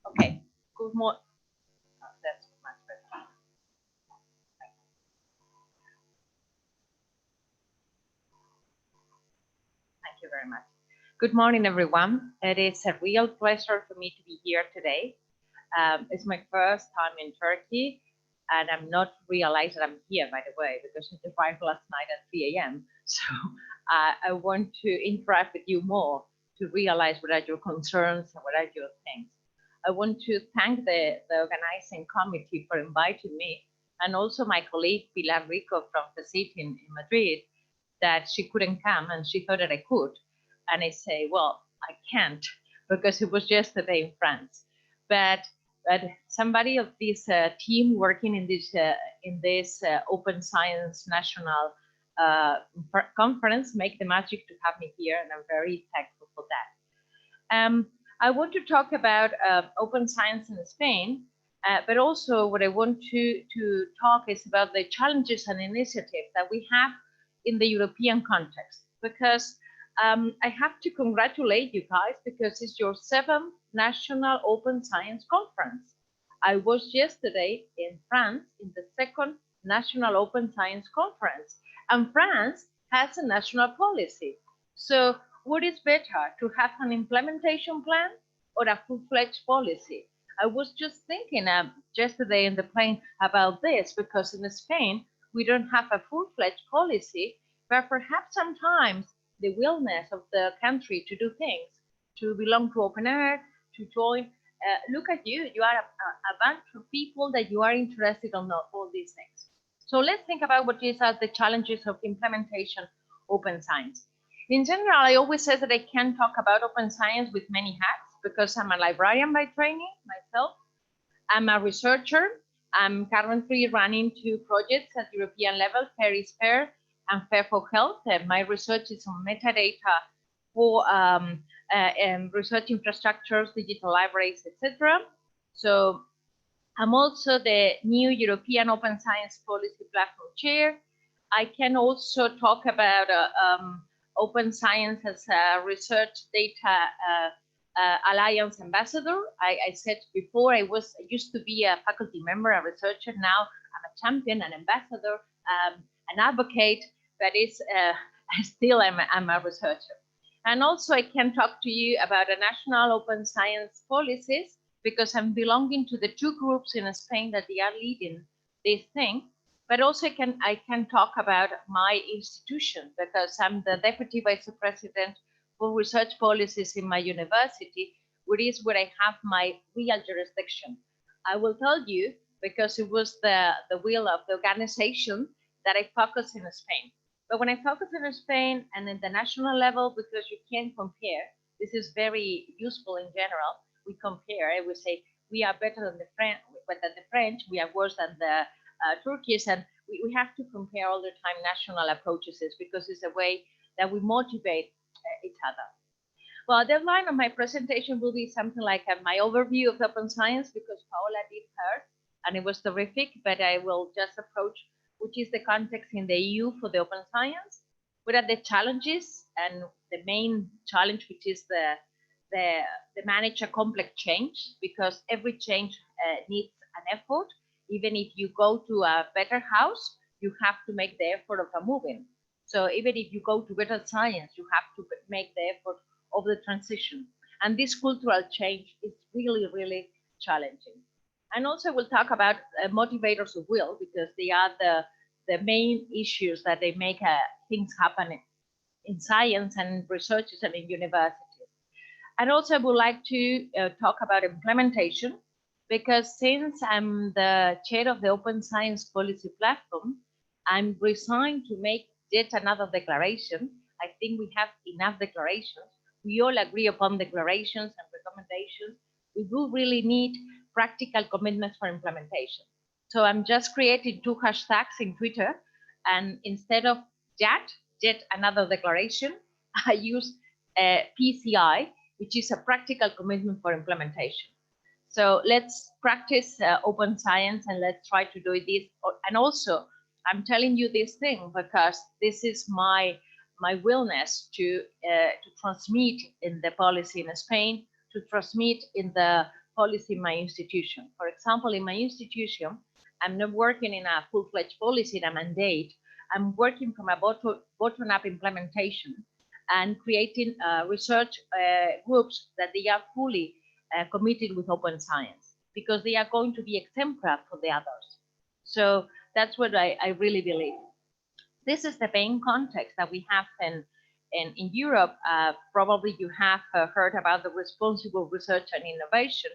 Speaker 1: Okay, good morning. That's much better. Thank you very much. Good morning, everyone. It is a real pleasure for me to be here today. It's my first time in Turkey, and I'm not realized that I'm here, by the way, because I arrived last night at 3 a.m. So I want to interact with you more to realize what are your concerns and what are your things. I want to thank the organizing committee for inviting me, and also my colleague Pilar Rico from the city in Madrid, that she couldn't come and she thought that I could. And I say, well, I can't because it was yesterday in France. But somebody of this team working in this Open Science National Conference make the magic to have me here, and I'm very thankful for that. I want to talk about open science in Spain, but also what I want to talk is about the challenges and initiatives that we have in the European context, because I have to congratulate you guys because it's your 7th National Open Science Conference. I was yesterday in France in the 2nd National Open Science Conference, and France has a national policy. So what is better, to have an implementation plan or a full-fledged policy?
Speaker 4: I was just thinking yesterday in the plane about this, because in Spain, we don't have a full-fledged policy, but perhaps sometimes the willingness of the country to do things, to belong to OpenAIRE, to join. Look at you, you are a bunch of people that you are interested in all these things. So let's think about what is the challenges of implementation open science. In general, I always say that I can talk about open science with many hats, because I'm a librarian by training myself. I'm a researcher. I'm currently running 2 projects at European level, FAIR is FAIR and FAIR for Health. My research is on metadata for research infrastructures, digital libraries, etc. So I'm also the new European Open Science Policy Platform Chair. I can also talk about open science as a research data Alliance ambassador. I said before I used to be a faculty member, a researcher. Now I'm a champion, an ambassador, an advocate, but still I'm a researcher. And also I can talk to you about the national open science policies, because I'm belonging to the 2 groups in Spain that they are leading this thing. But also I can talk about my institution, because I'm the Deputy Vice President for Research Policies in my university, which is where I have my real jurisdiction. I will tell you, because it was the will of the organization, that I focus in Spain. But when I focus in Spain and in the national level, because you can compare, this is very useful in general. We compare, I would say, we are better than the French, we are worse than the Turkish, and we have to compare all the time national approaches, because it's a way that we motivate each other. Well, the line of my presentation will be something like my overview of open science, because Paola did hers, and it was terrific, but I will just approach which is the context in the EU for the open science. What are the challenges, and the main challenge, which is the manage a complex change, because every change needs an effort. Even if you go to a better house, you have to make the effort of moving. So even if you go to better science, you have to make the effort of the transition. And this cultural change is really, really challenging. And also we'll talk about motivators of will, because they are the main issues that they make things happen in science and researches and in universities. And also I would like to talk about implementation, because since I'm the chair of the Open Science Policy Platform, I'm resigned to make yet another declaration. I think we have enough declarations. We all agree upon declarations and recommendations. We do really need practical commitments for implementation. So I'm just creating 2 hashtags in Twitter, and instead of yet another declaration, I use PCI, which is a practical commitment for implementation. So let's practice open science, and let's try to do this. And also, I'm telling you this thing because this is my willingness to transmit in the policy in Spain, to transmit in the policy in my institution. For example, in my institution, I'm not working in a full-fledged policy in a mandate. I'm working from a bottom-up implementation and creating research groups that they are fully committed with open science, because they are going to be exemplar for the others. So that's what I really believe. This is the main context that we have in Europe. Probably you have heard about the responsible research and innovation,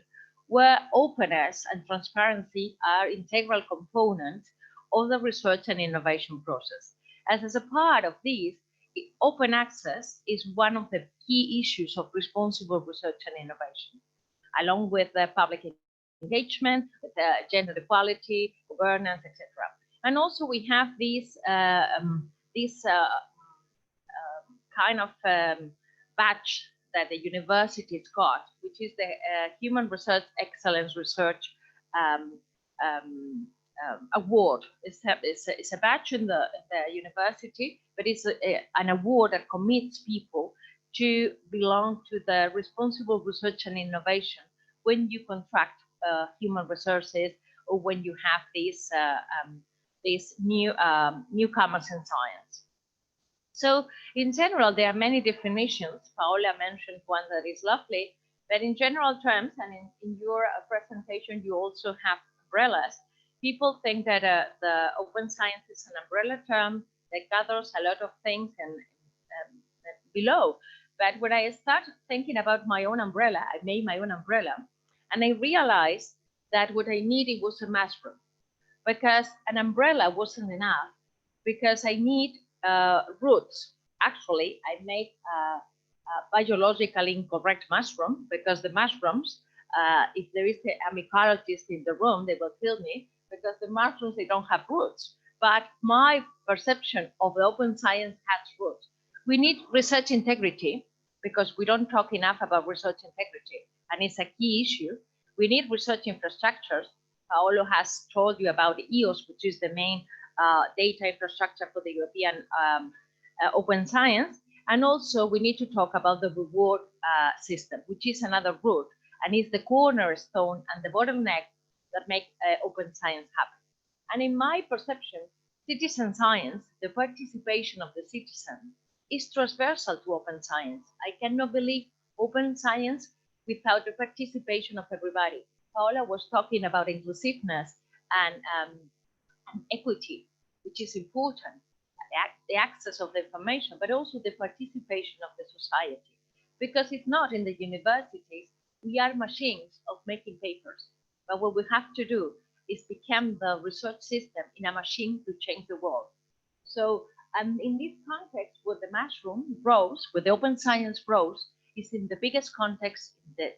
Speaker 4: where openness and transparency are integral components of the research and innovation process. As a part of this, open access is one of the key issues of responsible research and innovation, along with the public engagement, with gender equality, governance, etc. And also we have this kind of badge that the universities got, which is the Human Research Excellence Research Award. It's a badge in the university, but it's an award that commits people to belong to the responsible research and innovation when you contract human resources, or when you have these newcomers in science. So in general, there are many definitions. Paola mentioned one that is lovely, But in general terms, and in your presentation, you also have umbrellas. People think that the open science is an umbrella term that gathers a lot of things and below. But when I started thinking about my own umbrella, I made my own umbrella, and I realized that what I needed was a mushroom, because an umbrella wasn't enough, because I need roots. Actually, I made a biologically incorrect mushroom, because the mushrooms, if there is a mycologist in the room, they will kill me, because the mushrooms, they don't have roots. But my perception of the open science has roots. We need research integrity, because we don't talk enough about research integrity, and it's a key issue. We need research infrastructures. Paolo has told you about EOS, which is the main data infrastructure for the European open science. And also we need to talk about the reward system, which is another root, and is the cornerstone and the bottleneck that make open science happen. And in my perception, citizen science, the participation of the citizen, is transversal to open science. I cannot believe open science without the participation of everybody. Paola was talking about inclusiveness and equity, which is important, the access of the information, but also the participation of the society. Because if not, in the universities, we are machines of making papers. But what we have to do is become the research system in a machine to change the world. So in this context, where the mushroom grows, where the open science grows, is in the biggest context,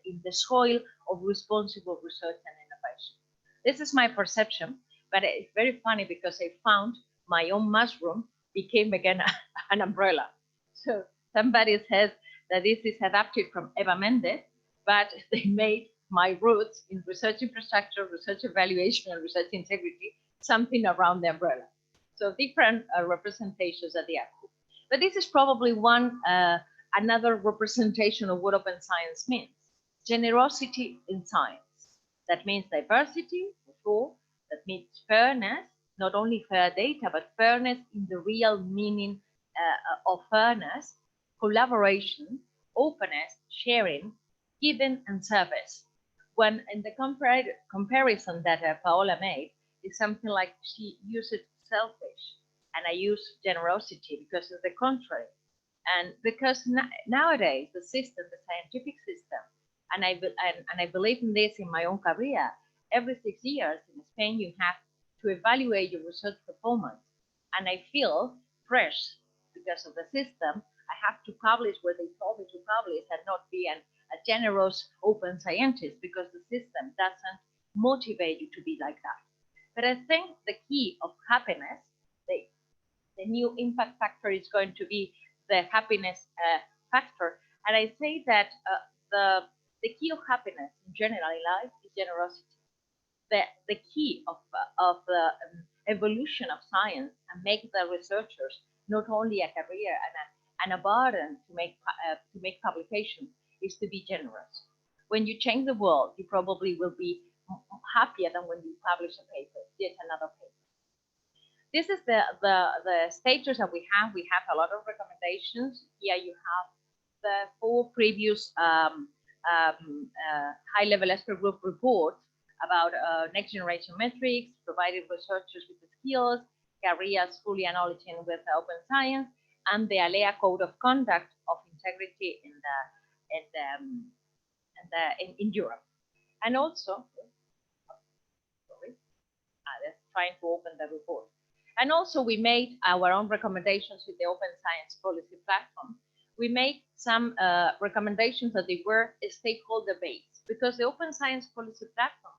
Speaker 4: in the soil of responsible research and innovation. This is my perception, but it's very funny because I found my own mushroom became again an umbrella. So somebody says that this is adapted from Eva Mendes, but they made my roots in research infrastructure, research evaluation, and research integrity, something around the umbrella. So different representations at the output. But this is probably another representation of what open science means. Generosity in science. That means diversity, for sure. That means fairness, not only fair data, but fairness in the real meaning of fairness, collaboration, openness, sharing, giving, and service. When in the comparison that Paola made, is something like she used selfish, and I use generosity because of the contrary. And because nowadays the system, the scientific system, and I believe in this in my own career, every 6 years in Spain you have to evaluate your research performance. And I feel fresh because of the system. I have to publish where they told me to publish and not be a generous open scientist, because the system doesn't motivate you to be like that. But I think the key of happiness, the new impact factor is going to be the happiness factor. And I say that the key of happiness in general in life is generosity. The key of the evolution of science and make the researchers not only a career and a burden to make publications is to be generous. When you change the world, you probably will be happier than when you publish a paper, yet another paper. This is the status that we have. We have a lot of recommendations. Here you have the 4 previous high-level expert group reports about next generation metrics, providing researchers with the skills, careers fully acknowledging with open science, and the ALEA Code of Conduct of Integrity in Europe. And also, that's trying to open the report. And also we made our own recommendations with the Open Science Policy Platform. We made some recommendations that they were stakeholder based, because the Open Science Policy Platform,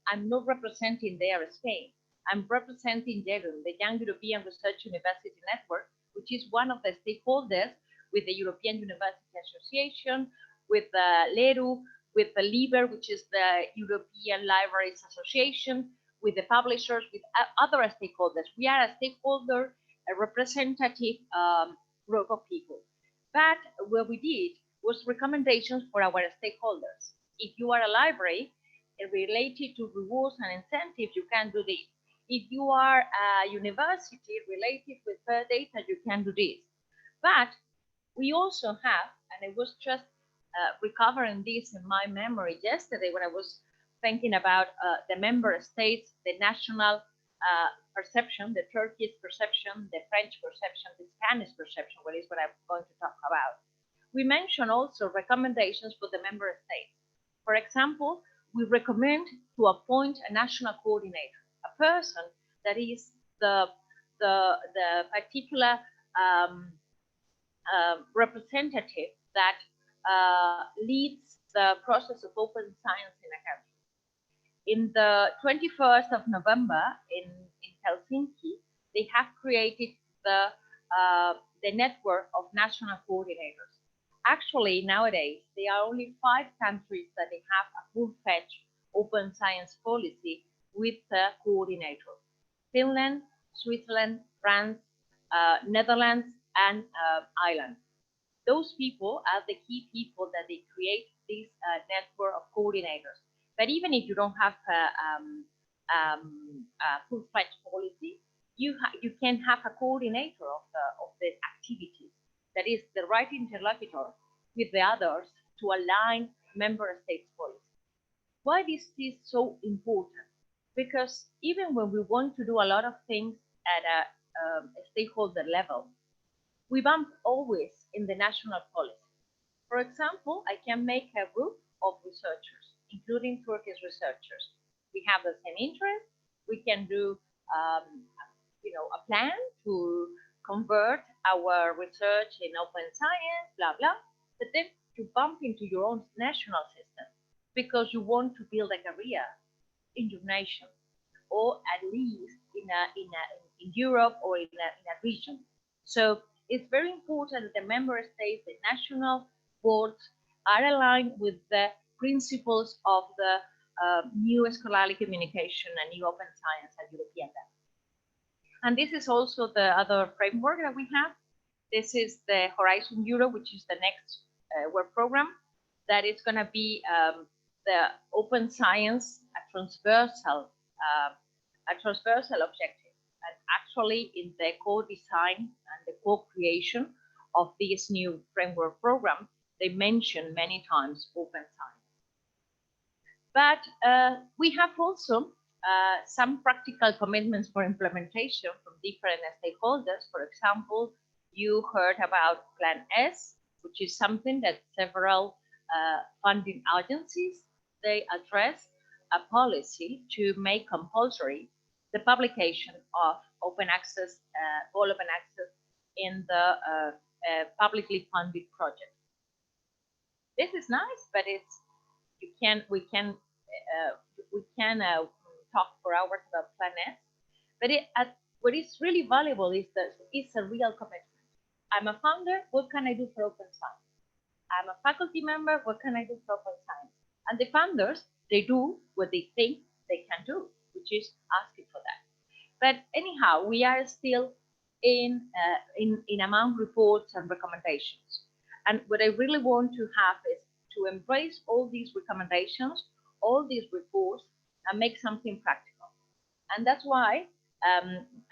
Speaker 4: I'm not representing there Spain. I'm representing YERUN, the Young European Research University Network, which is one of the stakeholders with the European University Association, with the LERU, with the LIBER, which is the European Libraries Association, with the publishers, with other stakeholders. We are a stakeholder, a representative group of people. But what we did was recommendations for our stakeholders. If you are a library related to rewards and incentives, you can do this. If you are a university related with data, you can do this. But we also have, and I was just recovering this in my memory yesterday when I was thinking about the member states, the national perception, the Turkish perception, the French perception, the Spanish perception, what is what I'm going to talk about. We mentioned also recommendations for the member states. For example, we recommend to appoint a national coordinator, a person that is the particular representative that leads the process of open science in a country. In the 21st of November in Helsinki, they have created the network of national coordinators. Actually, nowadays, there are only 5 countries that they have a full-fledged open science policy with the coordinator: Finland, Switzerland, France, Netherlands, and Ireland. Those people are the key people that they create this network of coordinators. But even if you don't have a full-fledged policy, you can have a coordinator of the activities. That is the right interlocutor with the others to align member states' policy. Why this is so important? Because even when we want to do a lot of things at a stakeholder level, we bump always in the national policy. For example, I can make a group of researchers, including Turkish researchers. We have the same interest. We can do, a plan to convert our research in open science, blah, blah. But then you bump into your own national system because you want to build a career in your nation, or at least in Europe or in a region. So it's very important that the member states, the national boards, are aligned with the principles of the new scholarly communication and new open science at European level. And this is also the other framework that we have. This is the Horizon Europe, which is the next work program. That is going to be the open science, a transversal objective. And actually, in the co-design and the co-creation of this new framework program, they mention many times open science. But we have also some practical commitments for implementation from different stakeholders. For example, you heard about Plan S, which is something that several funding agencies, they address a policy to make compulsory the publication of open access, all open access in the publicly funded project. This is nice, but we can talk for hours about Plan S. But what is really valuable is that it's a real commitment. I'm a founder. What can I do for open science? I'm a faculty member. What can I do for open science? And the funders, they do what they think they can do, which is asking for that. But anyhow, we are still in among reports and recommendations. And what I really want to have is to embrace all these recommendations, all these reports, and make something practical. And that's why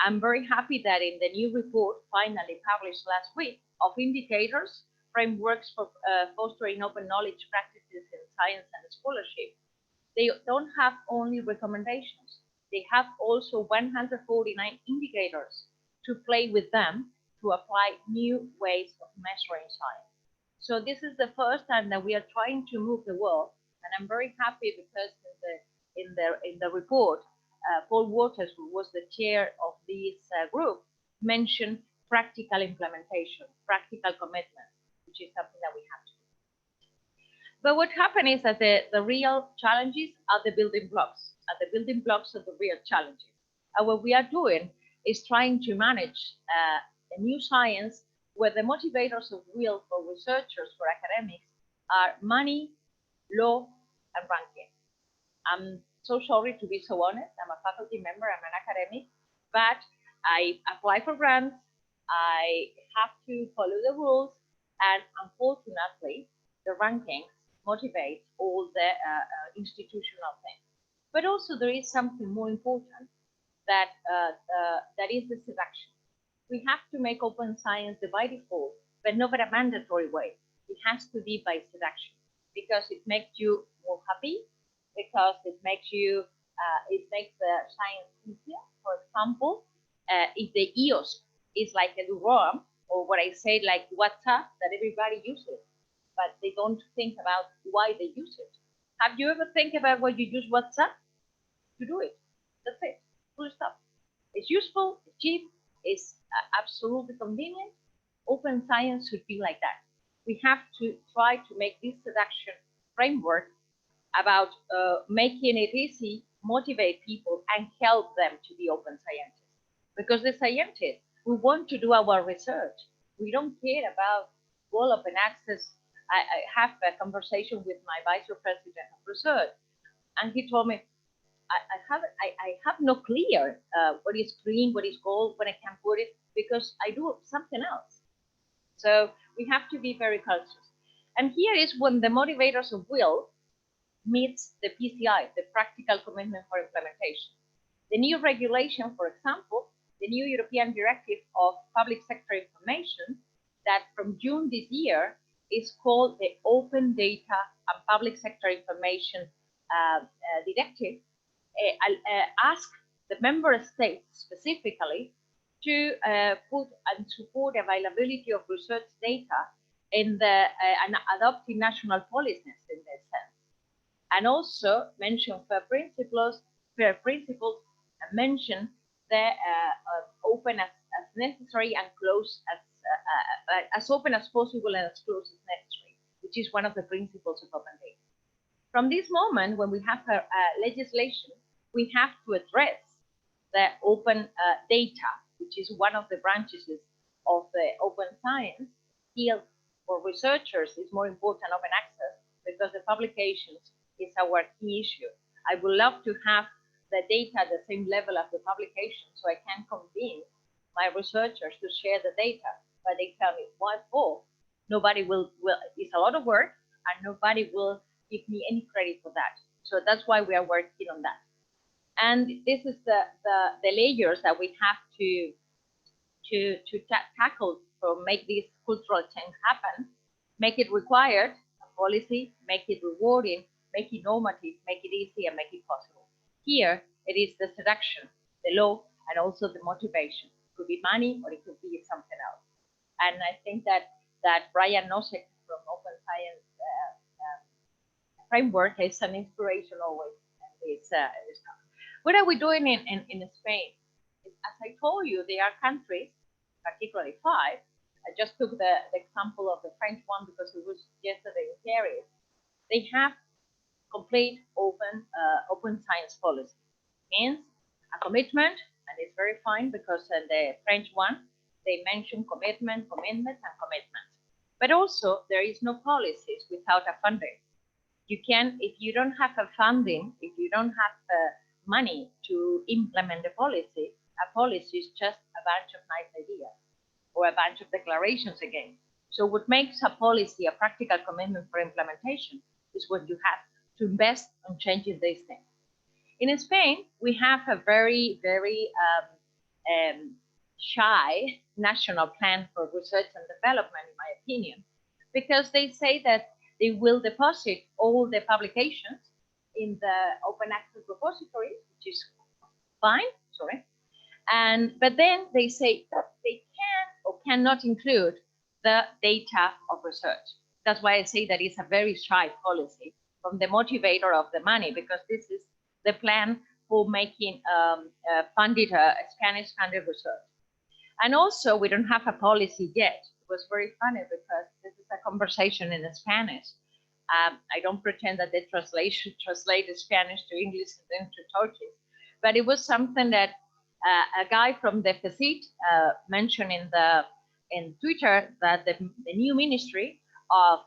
Speaker 4: I'm very happy that in the new report, finally published last week, of indicators, frameworks for fostering open knowledge practices in science and scholarship, they don't have only recommendations. They have also 149 indicators to play with them to apply new ways of measuring science. So this is the first time that we are trying to move the world, and I'm very happy because in the report, Paul Waters, who was the chair of this group, mentioned practical implementation, practical commitment, which is something that we have to do. But what happened is that the real challenges are the building blocks, of the real challenges. And what we are doing is trying to manage a new science where the motivators of will for researchers, for academics, are money, law, and ranking. I'm so sorry to be so honest. I'm a faculty member, I'm an academic, but I apply for grants, I have to follow the rules, and unfortunately, the rankings motivate all the institutional things. But also there is something more important that is the seduction. We have to make open science the by default, but not in a mandatory way. it has to be by seduction, because it makes you more happy, because it makes you, it makes the science easier. For example, if the EOS is like a DROM, or what I say like WhatsApp that everybody uses, but they don't think about why they use it. Have you ever think about why you use WhatsApp? To do it. That's it. Full stop. It's useful, it's cheap, it's absolutely convenient. Open science should be like that. We have to try to make this seduction framework about making it easy, motivate people, and help them to be open scientists. Because the scientists, we want to do our research. We don't care about all open access. I have a conversation with my vice president of research, and he told me, I have no clear what is green, what is gold, when I can put it, because I do something else. So we have to be very conscious. And here is when the motivators of will meets the PCI, the practical commitment for implementation. The new regulation, for example, the new European Directive of Public Sector Information, that from June this year is called the Open Data and Public Sector Information Directive, ask the member states specifically to put and support availability of research data in the and adopting national policies in that sense, and also mention fair principles, and mention the open as necessary and close as open as possible and as close as necessary, which is one of the principles of open data. From this moment, when we have legislation, we have to address the open data, which is one of the branches of the open science field. For researchers, it's more important open access because the publications is our key issue. I would love to have the data at the same level as the publication, so I can convince my researchers to share the data, but they tell me, what for? Nobody will, it's a lot of work, and nobody will give me any credit for that. So that's why we are working on that. And this is the layers that we have to tackle to make this cultural change happen, make it required, a policy, make it rewarding, make it normative, make it easy, and make it possible. Here, it is the seduction, the law, and also the motivation. It could be money, or it could be something else. And I think that Brian Nosek from Open Science Framework is an inspiration always. What are we doing in Spain? As I told you, there are countries, particularly 5. I just took the example of the French one because it was yesterday in Paris. They have complete open science policy. Means a commitment, and it's very fine because in the French one, they mention commitment, and commitment. But also, there is no policies without a funding. You can, if you don't have a funding, if you don't have money to implement the policy, a policy is just a bunch of nice ideas or a bunch of declarations again. So what makes a policy a practical commitment for implementation is what you have to invest on changing these things. In Spain, we have a very, very shy national plan for research and development, in my opinion, because they say that they will deposit all the publications in the open access repository, which is fine, but then they say that they can or cannot include the data of research. That's why I say that it's a very shy policy from the motivator of the money, because this is the plan for making funded Spanish funded research. And also, we don't have a policy yet. It was very funny because this is a conversation in Spanish. I don't pretend that they translate Spanish to English and then to Turkish, but it was something that a guy from the FECIT mentioned in Twitter, that the new ministry of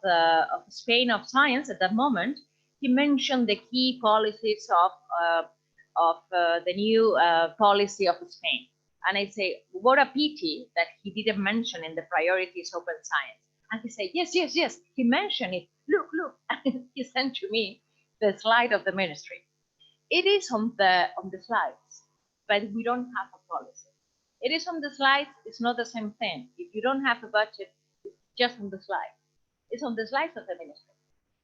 Speaker 4: Spain of Science at that moment, he mentioned the key policies of the new policy of Spain. And I say, what a pity that he didn't mention in the priorities open science. And he said, yes, he mentioned it. Look. He sent to me the slide of the ministry. It is on the slides, but we don't have a policy. It is on the slides, it's not the same thing. If you don't have a budget, it's just on the slide. It's on the slides of the ministry.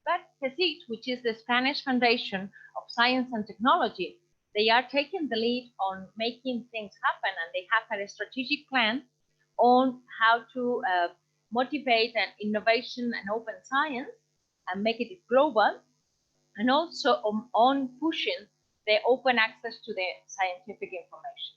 Speaker 4: But CSIC, which is the Spanish Foundation of Science and Technology, they are taking the lead on making things happen, and they have a strategic plan on how to motivate an innovation and open science and make it global, and also on pushing the open access to the scientific information.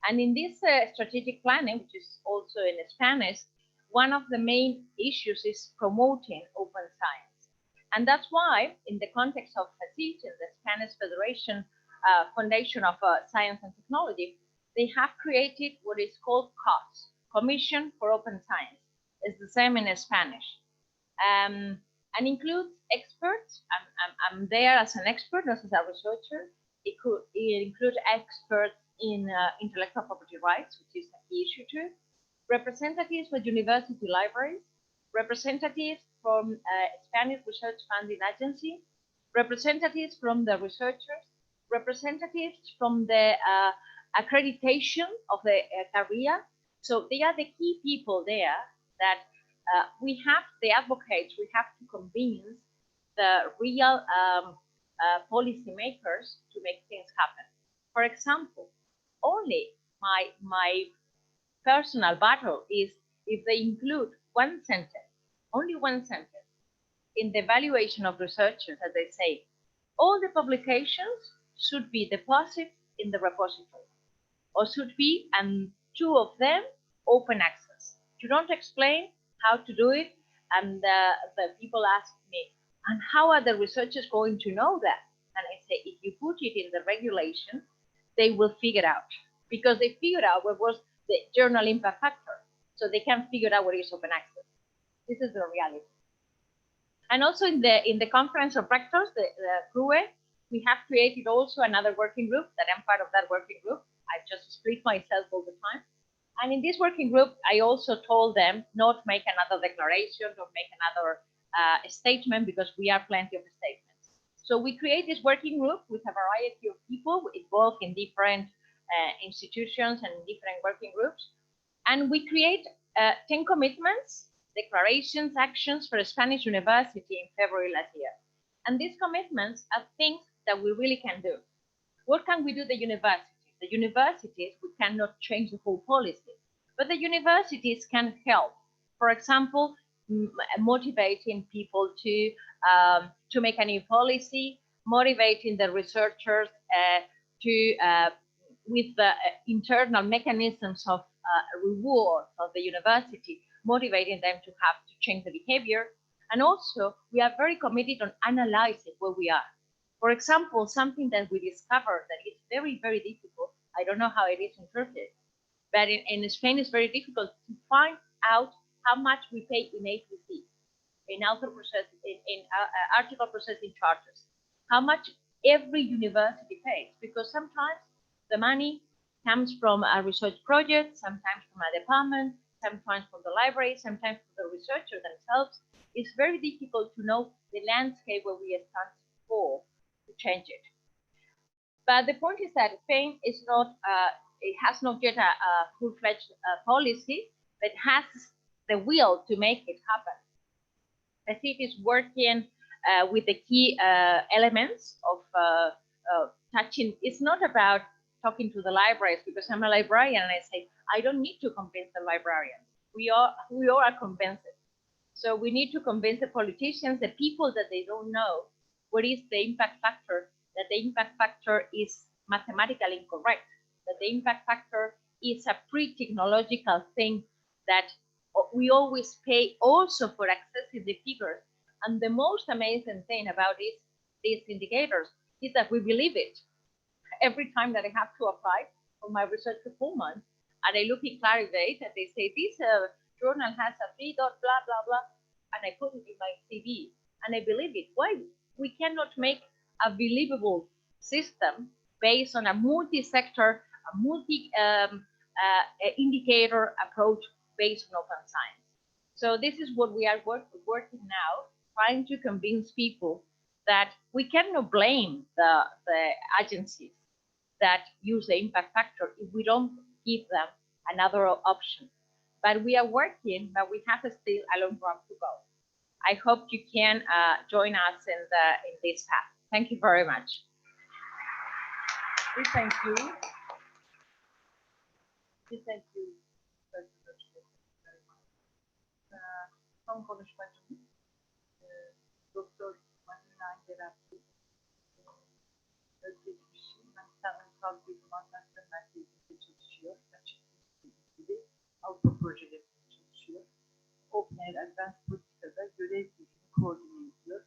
Speaker 4: And in this strategic planning, which is also in Spanish, one of the main issues is promoting open science. And that's why, in the context of CSIC, the Spanish Federation Foundation of Science and Technology, they have created what is called COS, Commission for Open Science. It's the same in Spanish. And includes experts. I'm there as an expert, not as a researcher. It includes experts in intellectual property rights, which is a key issue too. Representatives for university libraries, representatives from Spanish Research Funding Agency, representatives from the researchers, representatives from the accreditation of the career. So they are the key people there that we have, the advocates, we have to convince the real policymakers to make things happen. For example, only my personal battle is if they include one sentence, only one sentence, in the evaluation of researchers, as they say, all the publications should be deposited in the repository, or should be, and two of them, open access. You don't explain how to do it, and the people ask me, and how are the researchers going to know that? And I say, if you put it in the regulation, they will figure out, because they figured out what was the journal impact factor, so they can figure out what is open access. This is the reality. And also in the conference of rectors, the CRUE, we have created also another working group that I'm part of that working group. I just split myself all the time. And in this working group, I also told them not make another declaration, don't make another statement, because we are plenty of statements. So we create this working group with a variety of people involved in different institutions and different working groups. And we create 10 commitments, declarations, actions for a Spanish university in February last year. And these commitments are things that we really can do. What can we do the universities? The universities, we cannot change the whole policy, but the universities can help. For example, motivating people to make a new policy, motivating the researchers with the internal mechanisms of reward of the university, motivating them to change the behavior. And also, we are very committed on analyzing where we are. For example, something that we discovered that is very, very difficult. I don't know how it is in Turkey, but in Spain it's very difficult to find out how much we pay in APC, in author processing, in article processing charges, how much every university pays, because sometimes the money comes from a research project, sometimes from a department, sometimes from the library, sometimes from the researchers themselves. It's very difficult to know the landscape where we stand for to change it. But the point is that Spain is not, it has not yet a full-fledged policy, but has the will to make it happen. I think it's working with the key elements of touching. It's not about talking to the libraries, because I'm a librarian and I say, I don't need to convince the librarians. We all are convinced. So we need to convince the politicians, the people that they don't know, what is the impact factor, that the impact factor is mathematically incorrect, that the impact factor is a pre-technological thing that we always pay also for accessing the figures. And the most amazing thing about these indicators is that we believe it. Every time that I have to apply for my research performance, and I look in Clarivate and they say, this journal has a 3. Blah, blah, blah, and I put it in my CV, and I believe it. Why? We cannot make a believable system based on a multi-sector, a multi-indicator approach based on open science. So this is what we are working now, trying to convince people that we cannot blame the agencies that use the impact factor if we don't give them another option. But we are working, but we have still a long run to go. I hope you can join us in this path. Thank you very much.
Speaker 1: We thank you. We thank you. Son konuşmacımız Doktor Madina Gerapti. Özgeçmişi Ulusal Açık Bilim Merkezi'nde çalışıyor. Açık Bilim Avrupa projelerinde çalışıyor. OpenAIRE Advanced Politika'da görev gücünü koordine ediyor.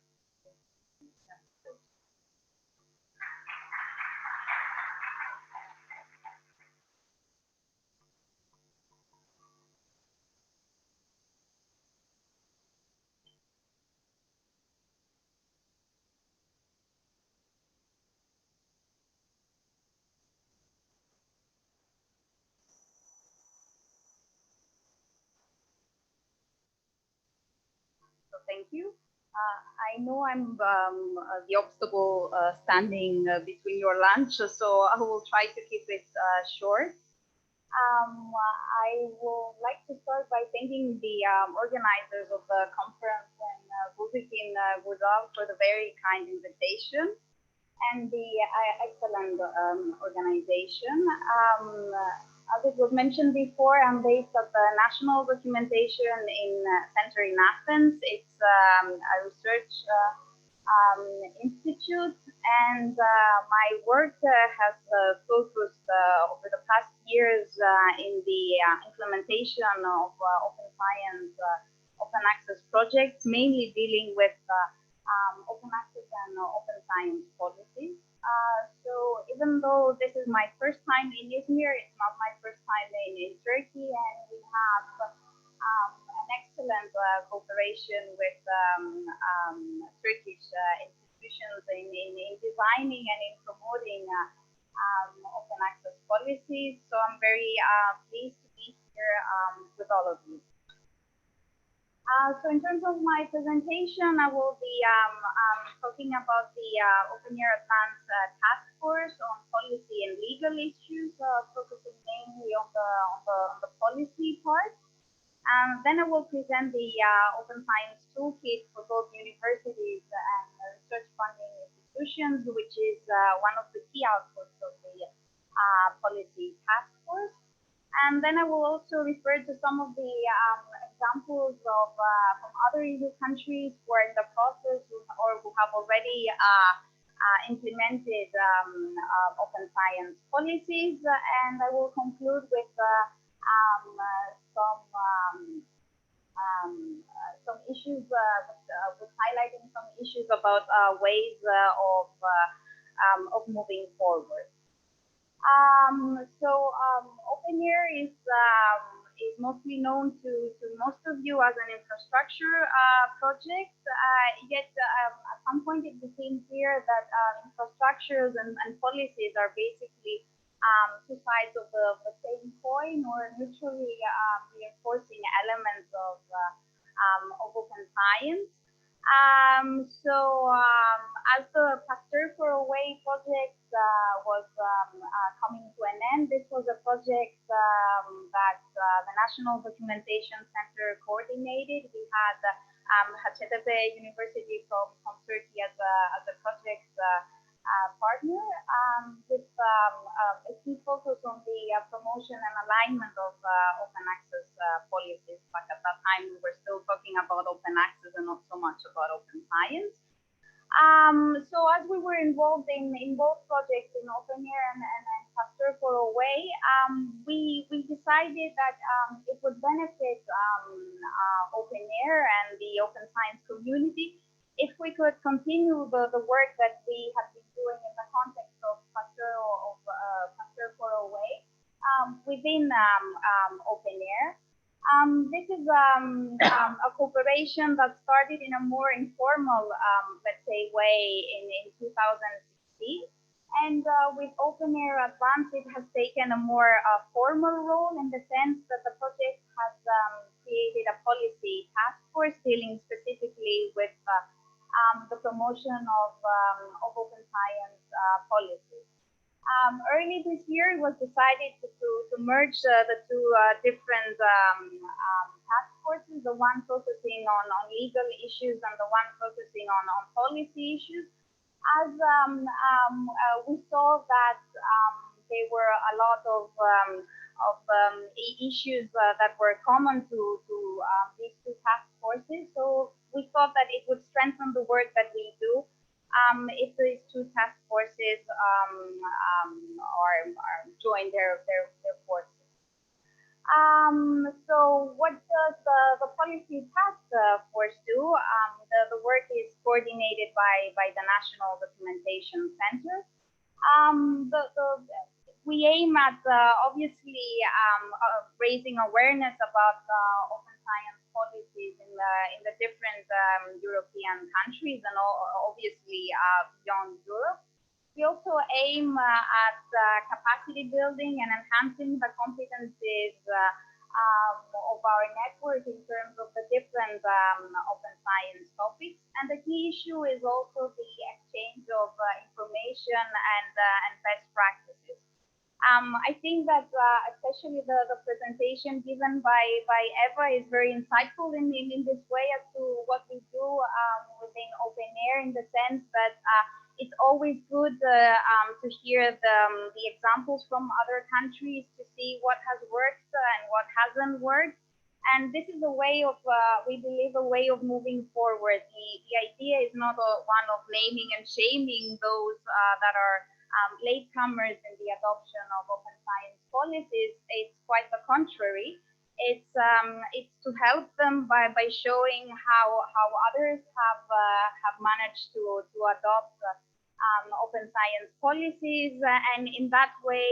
Speaker 2: Thank you. I know I'm the obstacle standing between your lunch, so I will try to keep it short. I would like to start by thanking the organizers of the conference and Buzikin Guzal for the very kind invitation and the excellent organization. As it was mentioned before, I'm based at the National Documentation Center in Athens. It's a research institute, and my work has focused over the past years in the implementation of open science, open access projects, mainly dealing with open access and open science policies. So even though this is my first time in Izmir, it's not my first time in Turkey, and we have an excellent cooperation with Turkish institutions in designing and in promoting open access policies. So I'm very pleased to be here with all of you. So in terms of my presentation, I will be talking about the OpenAIRE Advanced Task Force on Policy and Legal Issues, focusing mainly on the policy part. Then I will present the Open Science Toolkit for both universities and research funding institutions, which is one of the key outputs of the policy task force. And then I will also refer to some of the examples of from other EU countries who are in the process or who have already implemented open science policies. And I will conclude with some issues, with highlighting some issues about ways of moving forward. OpenAIRE is mostly known to most of you as an infrastructure project, yet at some point it became clear that infrastructures and policies are basically two sides of the same coin, or mutually reinforcing elements of open science. As the Pasteur for Away project was coming to an end, this was a project that the National Documentation Center coordinated. We had Hacettepe University from Turkey as a project partner, with a key focus on the promotion and alignment of open access policies. But at that time, we were still talking about open access and not so much about open science. So as we were involved in both projects, in OpenAIRE and Pasteur for Away, we decided that it would benefit OpenAIRE and the open science community if we could continue the work that we have been doing in the context of Pasteur for Away within OpenAIRE. This is a cooperation that started in a more informal, let's say, way in 2016. And with OpenAIRE Advanced, it has taken a more formal role, in the sense that the project has created a policy task force dealing specifically with the promotion of open science policies.
Speaker 5: Early this year, it was decided to merge the two different task forces, the one focusing on legal issues and the one focusing on policy issues. As we saw that there were a lot of issues that were common to these two task forces, so we thought that it would strengthen the work that we do if these two task forces join their forces. So what does the policy task force do? The work is coordinated by the National Documentation Center. We aim at obviously raising awareness about open science policies in the different European countries and obviously beyond Europe. We also aim at capacity building and enhancing the competencies of our network in terms of the different open science topics. And the key issue is also the exchange of information and best practices. I think that especially the presentation given by Eva is very insightful in this way as to what we do within OpenAIRE, in the sense that it's always good to hear the examples from other countries to see what has worked and what hasn't worked. And this is a way of, we believe, a way of moving forward. The idea is not one of naming and shaming those that are latecomers in the adoption of open science policies. It's quite the contrary. It's to help them by showing how others have managed to adopt open science policies, and in that way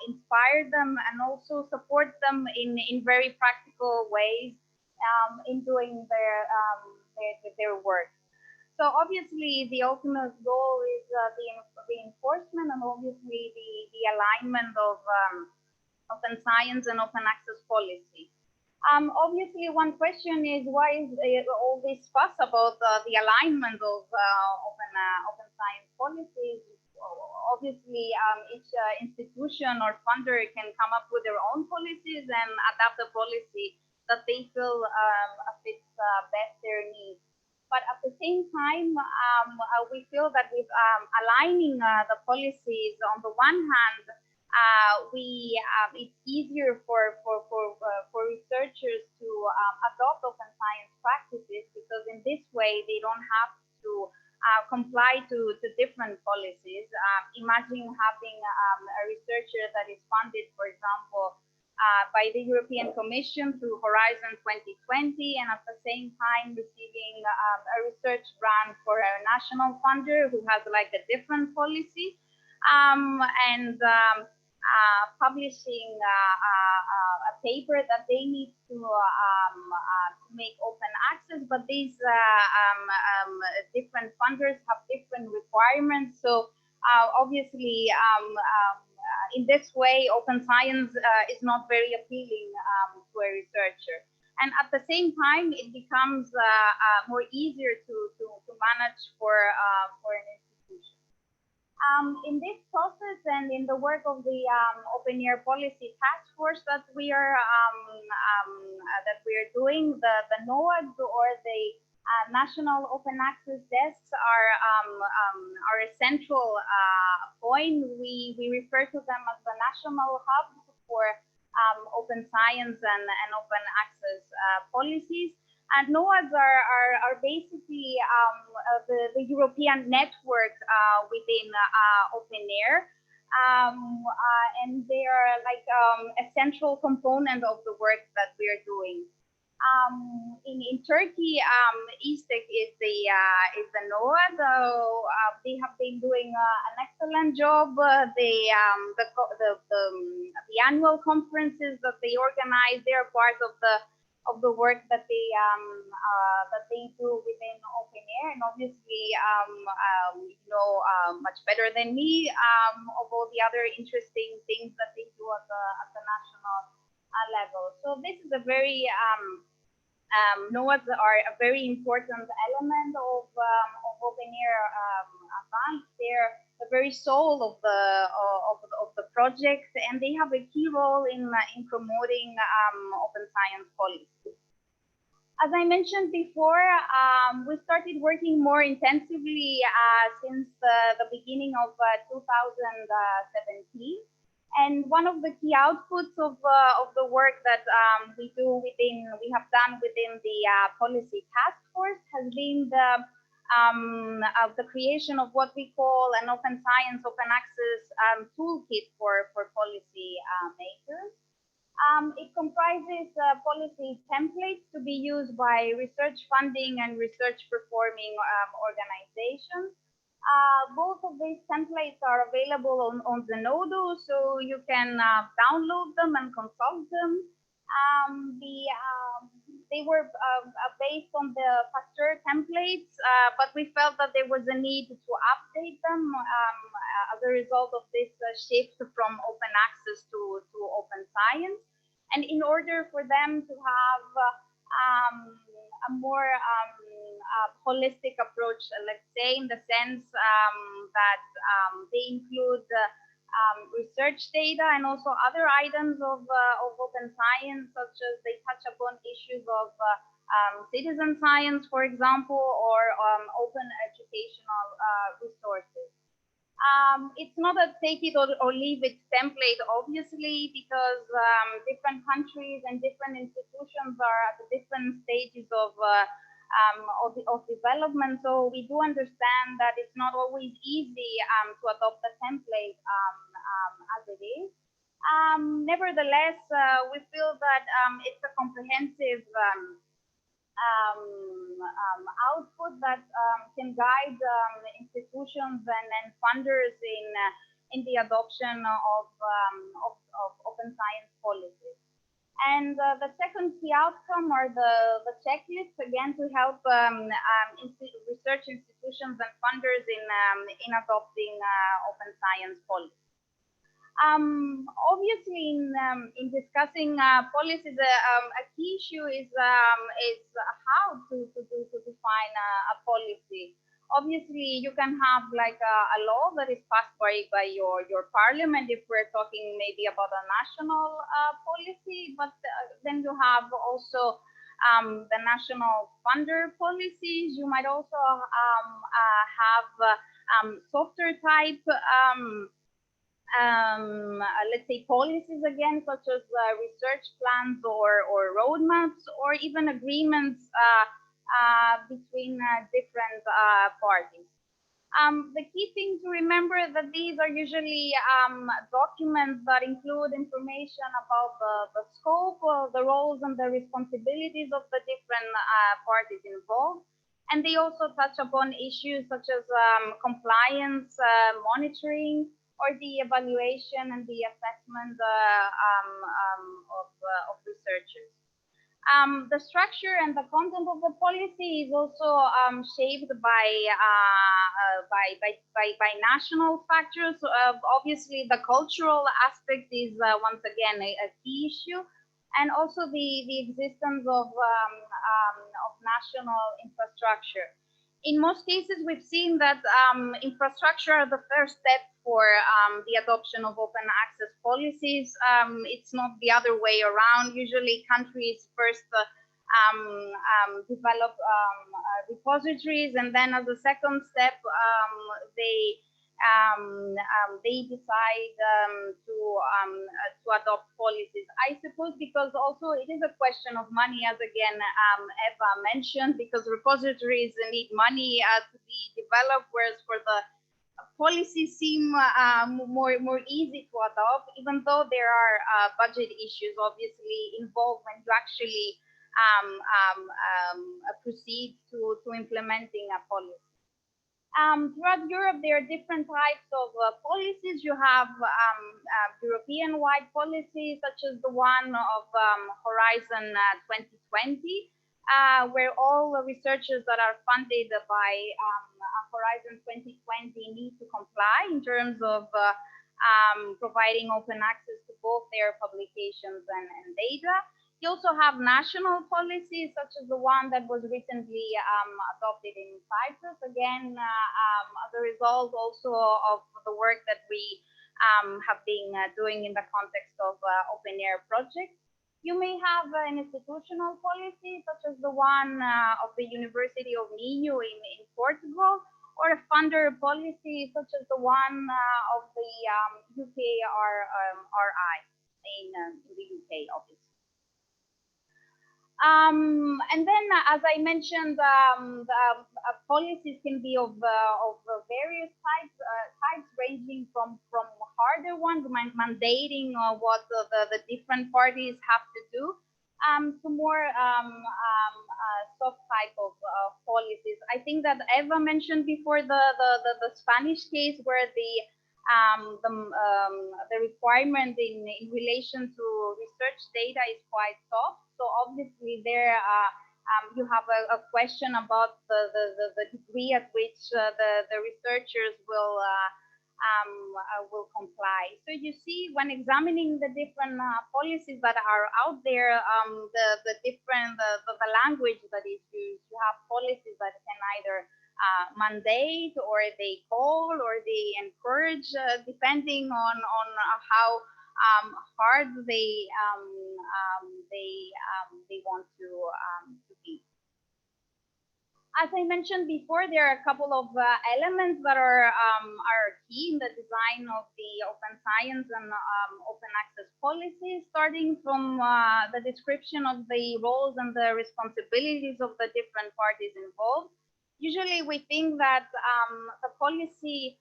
Speaker 5: inspire them and also support them in very practical ways in doing their work. So obviously the ultimate goal is the reinforcement and obviously the alignment of open science and open access policy. Obviously, one question is, why is all this fuss about the alignment of open science policies? Obviously, each institution or funder can come up with their own policies and adapt a policy that they feel fits best their needs. But at the same time, we feel that with aligning the policies, on the one hand, it's easier for researchers to adopt open science practices, because in this way they don't have to comply to different policies. Imagine having a researcher that is funded, for example, by the European Commission through Horizon 2020, and at the same time receiving a research grant for a national funder who has like a different policy, and publishing a paper that they need to make open access, but these different funders have different requirements. So obviously, in this way, open science is not very appealing to a researcher. And at the same time, it becomes more easier to manage for an institution. In this process and in the work of the OpenAIRE Policy Task Force that we are doing, the NOADs or the National Open Access Desks are a central point. We refer to them as the national hubs for open science and open access policies. And NOADs are basically the European network within OpenAIRE, and they are like a central component of the work that we are doing. In Turkey, İYTE is the NOAD. They have been doing an excellent job. The annual conferences that they organize, they are part of the work that they do within OpenAIRE, and obviously you know much better than me of all the other interesting things that they do at the national level. So this is a very NOADs are a very important element of OpenAIRE advance. They're the very soul of the project, and they have a key role in promoting open science policy. As I mentioned before, we started working more intensively since the beginning of 2017. And one of the key outputs of the work that we have done within the policy task force has been the creation of what we call an open science, open access toolkit for policy makers. It comprises policy templates to be used by research funding and research performing organizations. Both of these templates are available on Zenodo, so you can download them and consult them. They were based on the Pasteur templates, but we felt that there was a need to update them as a result of this shift from open access to open science. And in order for them to have a more holistic approach, let's say, in the sense that they include research data and also other items of open science, such as they touch upon issues of citizen science, for example, or open educational resources. It's not a take it or leave it template, obviously, because different countries and different institutions are at different stages of development. So we do understand that it's not always easy to adopt the template as it is. Nevertheless, we feel that it's a comprehensive output that can guide institutions and funders in the adoption of open science policies. And the second key outcome are the checklists, again, to help research institutions and funders in adopting open science policies. Obviously, in discussing policies, a key issue is how to define a policy. Obviously, you can have like a law that is passed by your parliament if we're talking maybe about a national policy, but then you have also the national funder policies. You might also have softer type let's say policies again, such as research plans or roadmaps, or even agreements between different parties. The key thing to remember that these are usually documents that include information about the scope, the roles and the responsibilities of the different parties involved. And they also touch upon issues such as compliance, monitoring, or the evaluation and the assessment of researchers. The structure and the content of the policy is also shaped by national factors. Obviously, the cultural aspect is once again a key issue, and also the existence of national infrastructure. In most cases, we've seen that infrastructure are the first step for the adoption of open access policies. It's not the other way around. Usually countries first develop repositories, and then as a second step, they decide to adopt policies. I suppose because also it is a question of money, as again Eva mentioned, because repositories need money to be developed, whereas for the policies seem more easy to adopt, even though there are budget issues obviously involved when you actually proceed to implementing a policy. Throughout Europe, there are different types of policies. You have European-wide policies, such as the one of Horizon 2020, where all the researchers that are funded by Horizon 2020 need to comply in terms of providing open access to both their publications and data. You also have national policies, such as the one that was recently adopted in Cyprus, again, as a result also of the work that we have been doing in the context of OpenAIRE projects. You may have an institutional policy, such as the one of the University of Minho in Portugal, or a funder policy, such as the one of the UKRI in the UK, obviously. And then, as I mentioned, policies can be of various types, ranging from harder ones, mandating what the different parties have to do, to more soft type of policies. I think that Eva mentioned before the Spanish case, where the requirement in relation to research data is quite soft. So obviously there you have a question about the degree at which the researchers will comply. So you see, when examining the different policies that are out there, the language that is used, you have policies that can either mandate, or they call, or they encourage, depending on how hard they want to be. As I mentioned before, there are a couple of elements that are key in the design of the open science and open access policy, starting from the description of the roles and the responsibilities of the different parties involved. Usually we think that the policy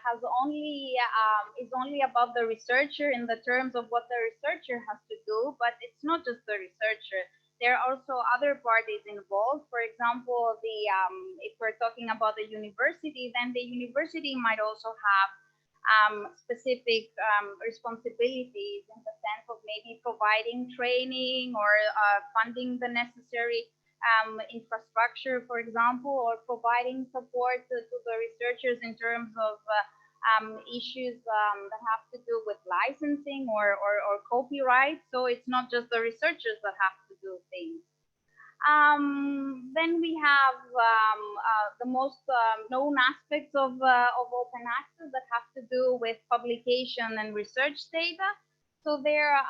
Speaker 5: is only about the researcher in the terms of what the researcher has to do, but it's not just the researcher. There are also other parties involved. For example, if we're talking about the university, then the university might also have specific responsibilities, in the sense of maybe providing training, or funding the necessary infrastructure, for example, or providing support to the researchers in terms of issues that have to do with licensing or copyright. So it's not just the researchers that have to do things. Then we have the most known aspects of open access that have to do with publication and research data. So there, a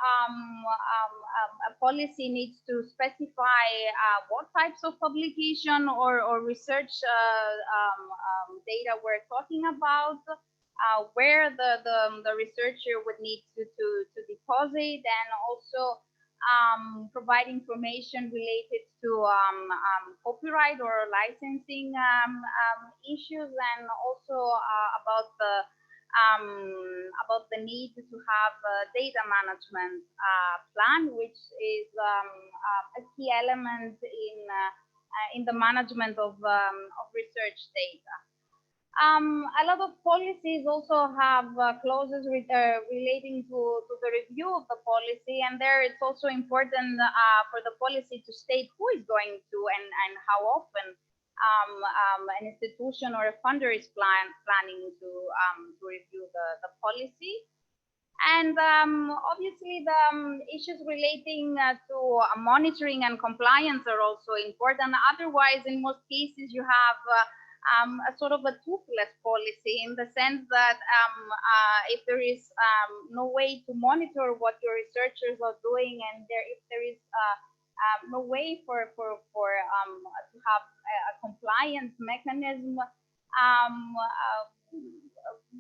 Speaker 5: policy needs to specify what types of publication or research data we're talking about, where the researcher would need to deposit, and also provide information related to copyright or licensing issues, and also about the need to have a data management plan, which is a key element in the management of research data. A lot of policies also have clauses relating to the review of the policy, and there it's also important for the policy to state who is going to and how often an institution or a funder is planning to review the policy. And obviously the issues relating to monitoring and compliance are also important. Otherwise, in most cases, you have a sort of a toothless policy, in the sense that if there is no way to monitor what your researchers are doing, and if there is no way to have a compliance mechanism,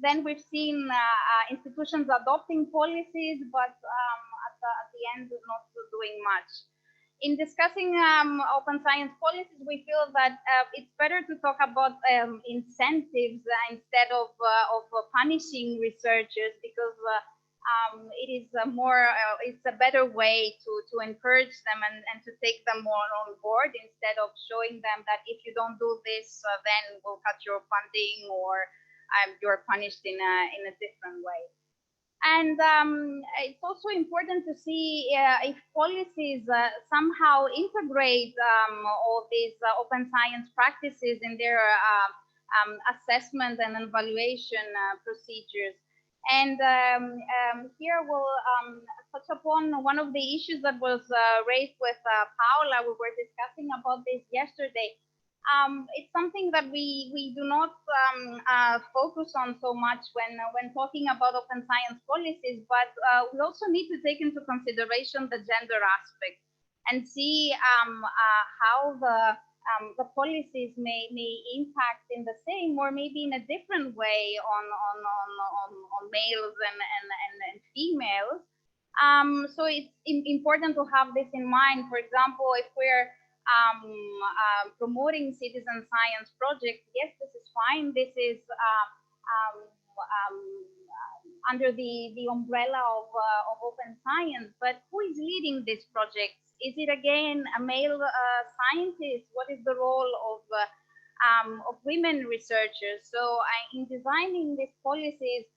Speaker 5: then we've seen institutions adopting policies, but at the end not doing much. In discussing open science policies, we feel that it's better to talk about incentives instead of punishing researchers, because it is it's a better way to encourage them and to take them more on board, instead of showing them that if you don't do this, then we'll cut your funding, or you're punished in a different way. And it's also important to see if policies somehow integrate all these open science practices in their assessment and evaluation procedures. And here we'll touch upon one of the issues that was raised with Paula. We were discussing about this yesterday. It's something that we do not focus on so much when talking about open science policies, but we also need to take into consideration the gender aspect and see how the policies may impact in the same or maybe in a different way on males and females. So it's important to have this in mind. For example, if we're promoting citizen science projects, yes, this is fine. This is under the umbrella of open science, but who is leading these projects? Is it again a male scientist? What is the role of women researchers? So in designing these policies,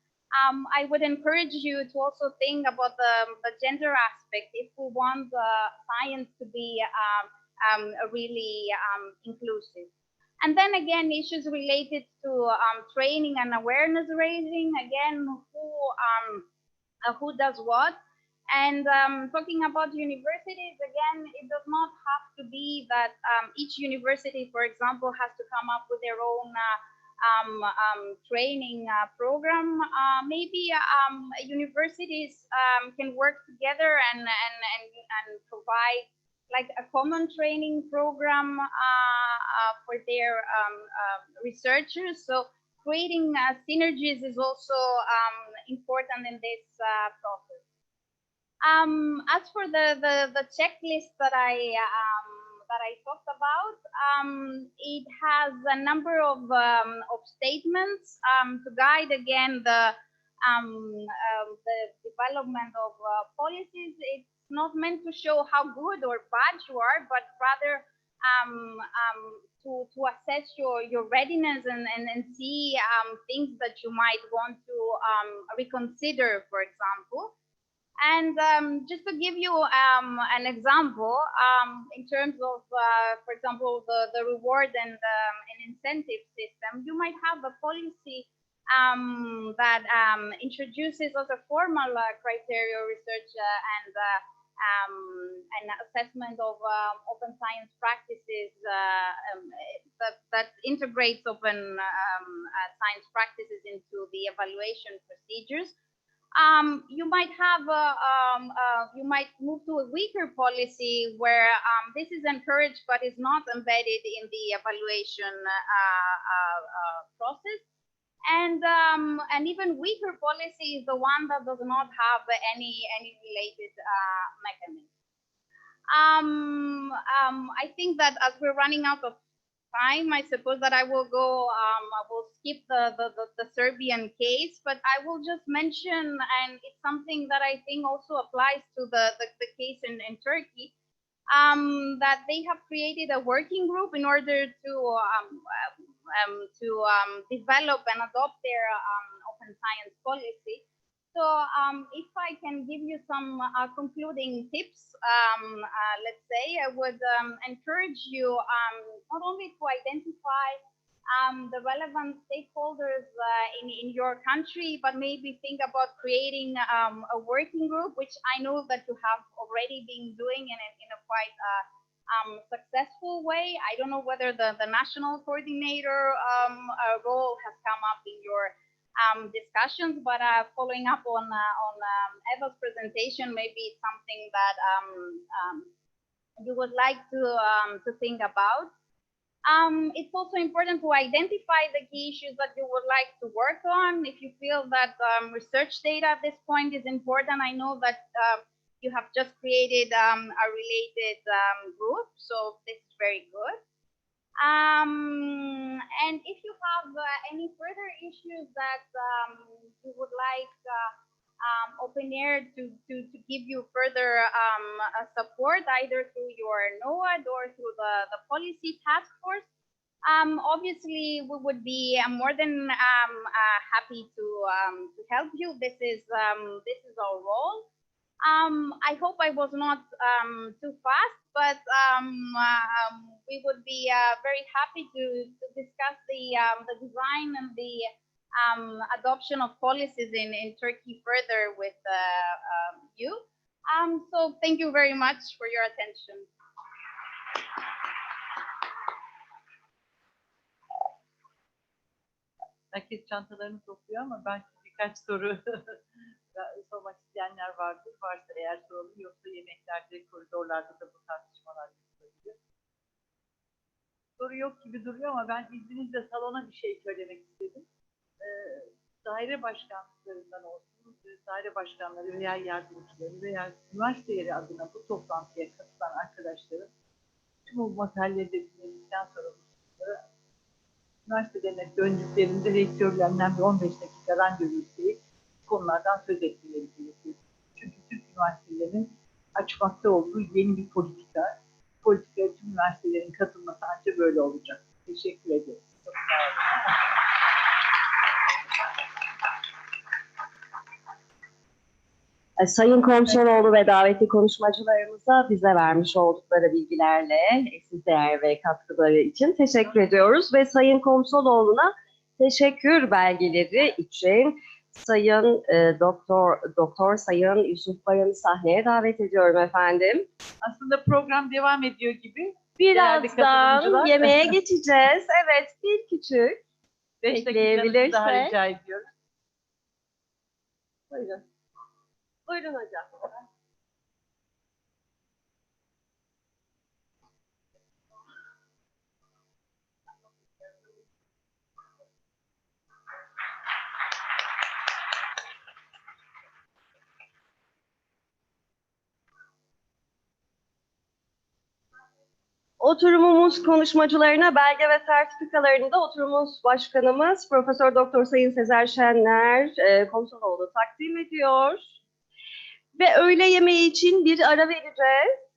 Speaker 5: I would encourage you to also think about the gender aspect if we want science to be really inclusive. And then again, issues related to training and awareness raising. Again, who does what? And talking about universities, again, it does not have to be that each university, for example, has to come up with their own training program. Maybe universities can work together and provide like a common training program for their researchers. So creating synergies is also important in this process. As for the checklist that I talked about, it has a number of statements to guide again the development of policies. It's not meant to show how good or bad you are, but rather to assess your readiness and see things that you might want to reconsider, for example. And just to give you an example, in terms of, for example, the reward and incentive system, you might have a policy that introduces as a formal criteria research and assessment of open science practices that integrates open science practices into the evaluation procedures. You might have you might move to a weaker policy where this is encouraged but is not embedded in the evaluation process, and even weaker policy is the one that does not have any related mechanism. I think that as we're running out of time, I suppose that I will go, I will skip the Serbian case, but I will just mention, and it's something that I think also applies to the case in Turkey, that they have created a working group in order to develop and adopt their open science policy. So if I can give you some concluding tips, let's say, I would encourage you not only to identify the relevant stakeholders in your country, but maybe think about creating a working group, which I know that you have already been doing in a quite successful way. I don't know whether the national coordinator role has come up in your discussions, but following up on Eva's presentation, maybe it's something that you would like to think about. It's also important to identify the key issues that you would like to work on. If you feel that research data at this point is important, I know that you have just created a related group, so this is very good. And if you have any further issues that you would like OpenAIRE to give you further support, either through your NOAD or through the policy task force, obviously we would be more than happy to help you. This is our role. I hope I was not too fast, but we would be very happy to discuss the design and the adoption of policies in Turkey further with you. So thank you very much for your attention.
Speaker 1: Herkes çantalarını topluyor ama ben birkaç soru sormak isteyenler vardır. Varsa eğer soralım, yoksa yemeklerde, koridorlarda da bu tartışmalar yapılabilir. Soru yok gibi duruyor ama ben izninizle salona bir şey söylemek istedim. Daire başkanlıklarından olsun, daire başkanları veya yardımcıları veya üniversiteleri adına bu toplantıya katılan arkadaşlarım tüm bu makalede dinledikten sonra üniversitelerine döndüklerinde rektörlerinden bir 15 dakika randevu isteyip konulardan söz etmeleri gerekiyor. Çünkü Türk üniversitelerinin açmakta olduğu yeni bir politikaya tüm üniversitelerin katılması ancak böyle olacak. Teşekkür ederim. Çok sağ olun.
Speaker 6: Sayın Komşuoğlu ve davetli konuşmacılarımıza bize vermiş oldukları bilgilerle eşsiz değer ve katkıları için teşekkür ediyoruz ve Sayın Komşuoğlu'na teşekkür belgeleri için Sayın Doktor Sayın Yusuf Bayan'ı sahneye davet ediyorum efendim.
Speaker 1: Aslında program devam ediyor gibi.
Speaker 6: Birazdan yemeğe geçeceğiz. Evet, bir küçük
Speaker 1: 5 dakikanızı daha rica ediyoruz.
Speaker 6: Buyurun. Buyurun hocam. Oturumumuz konuşmacılarına belge ve sertifikalarını da oturumumuz başkanımız Profesör Doktor Sayın Sezer Şenler Komşuoğlu takdim ediyor. Ve öğle yemeği için bir ara vereceğiz.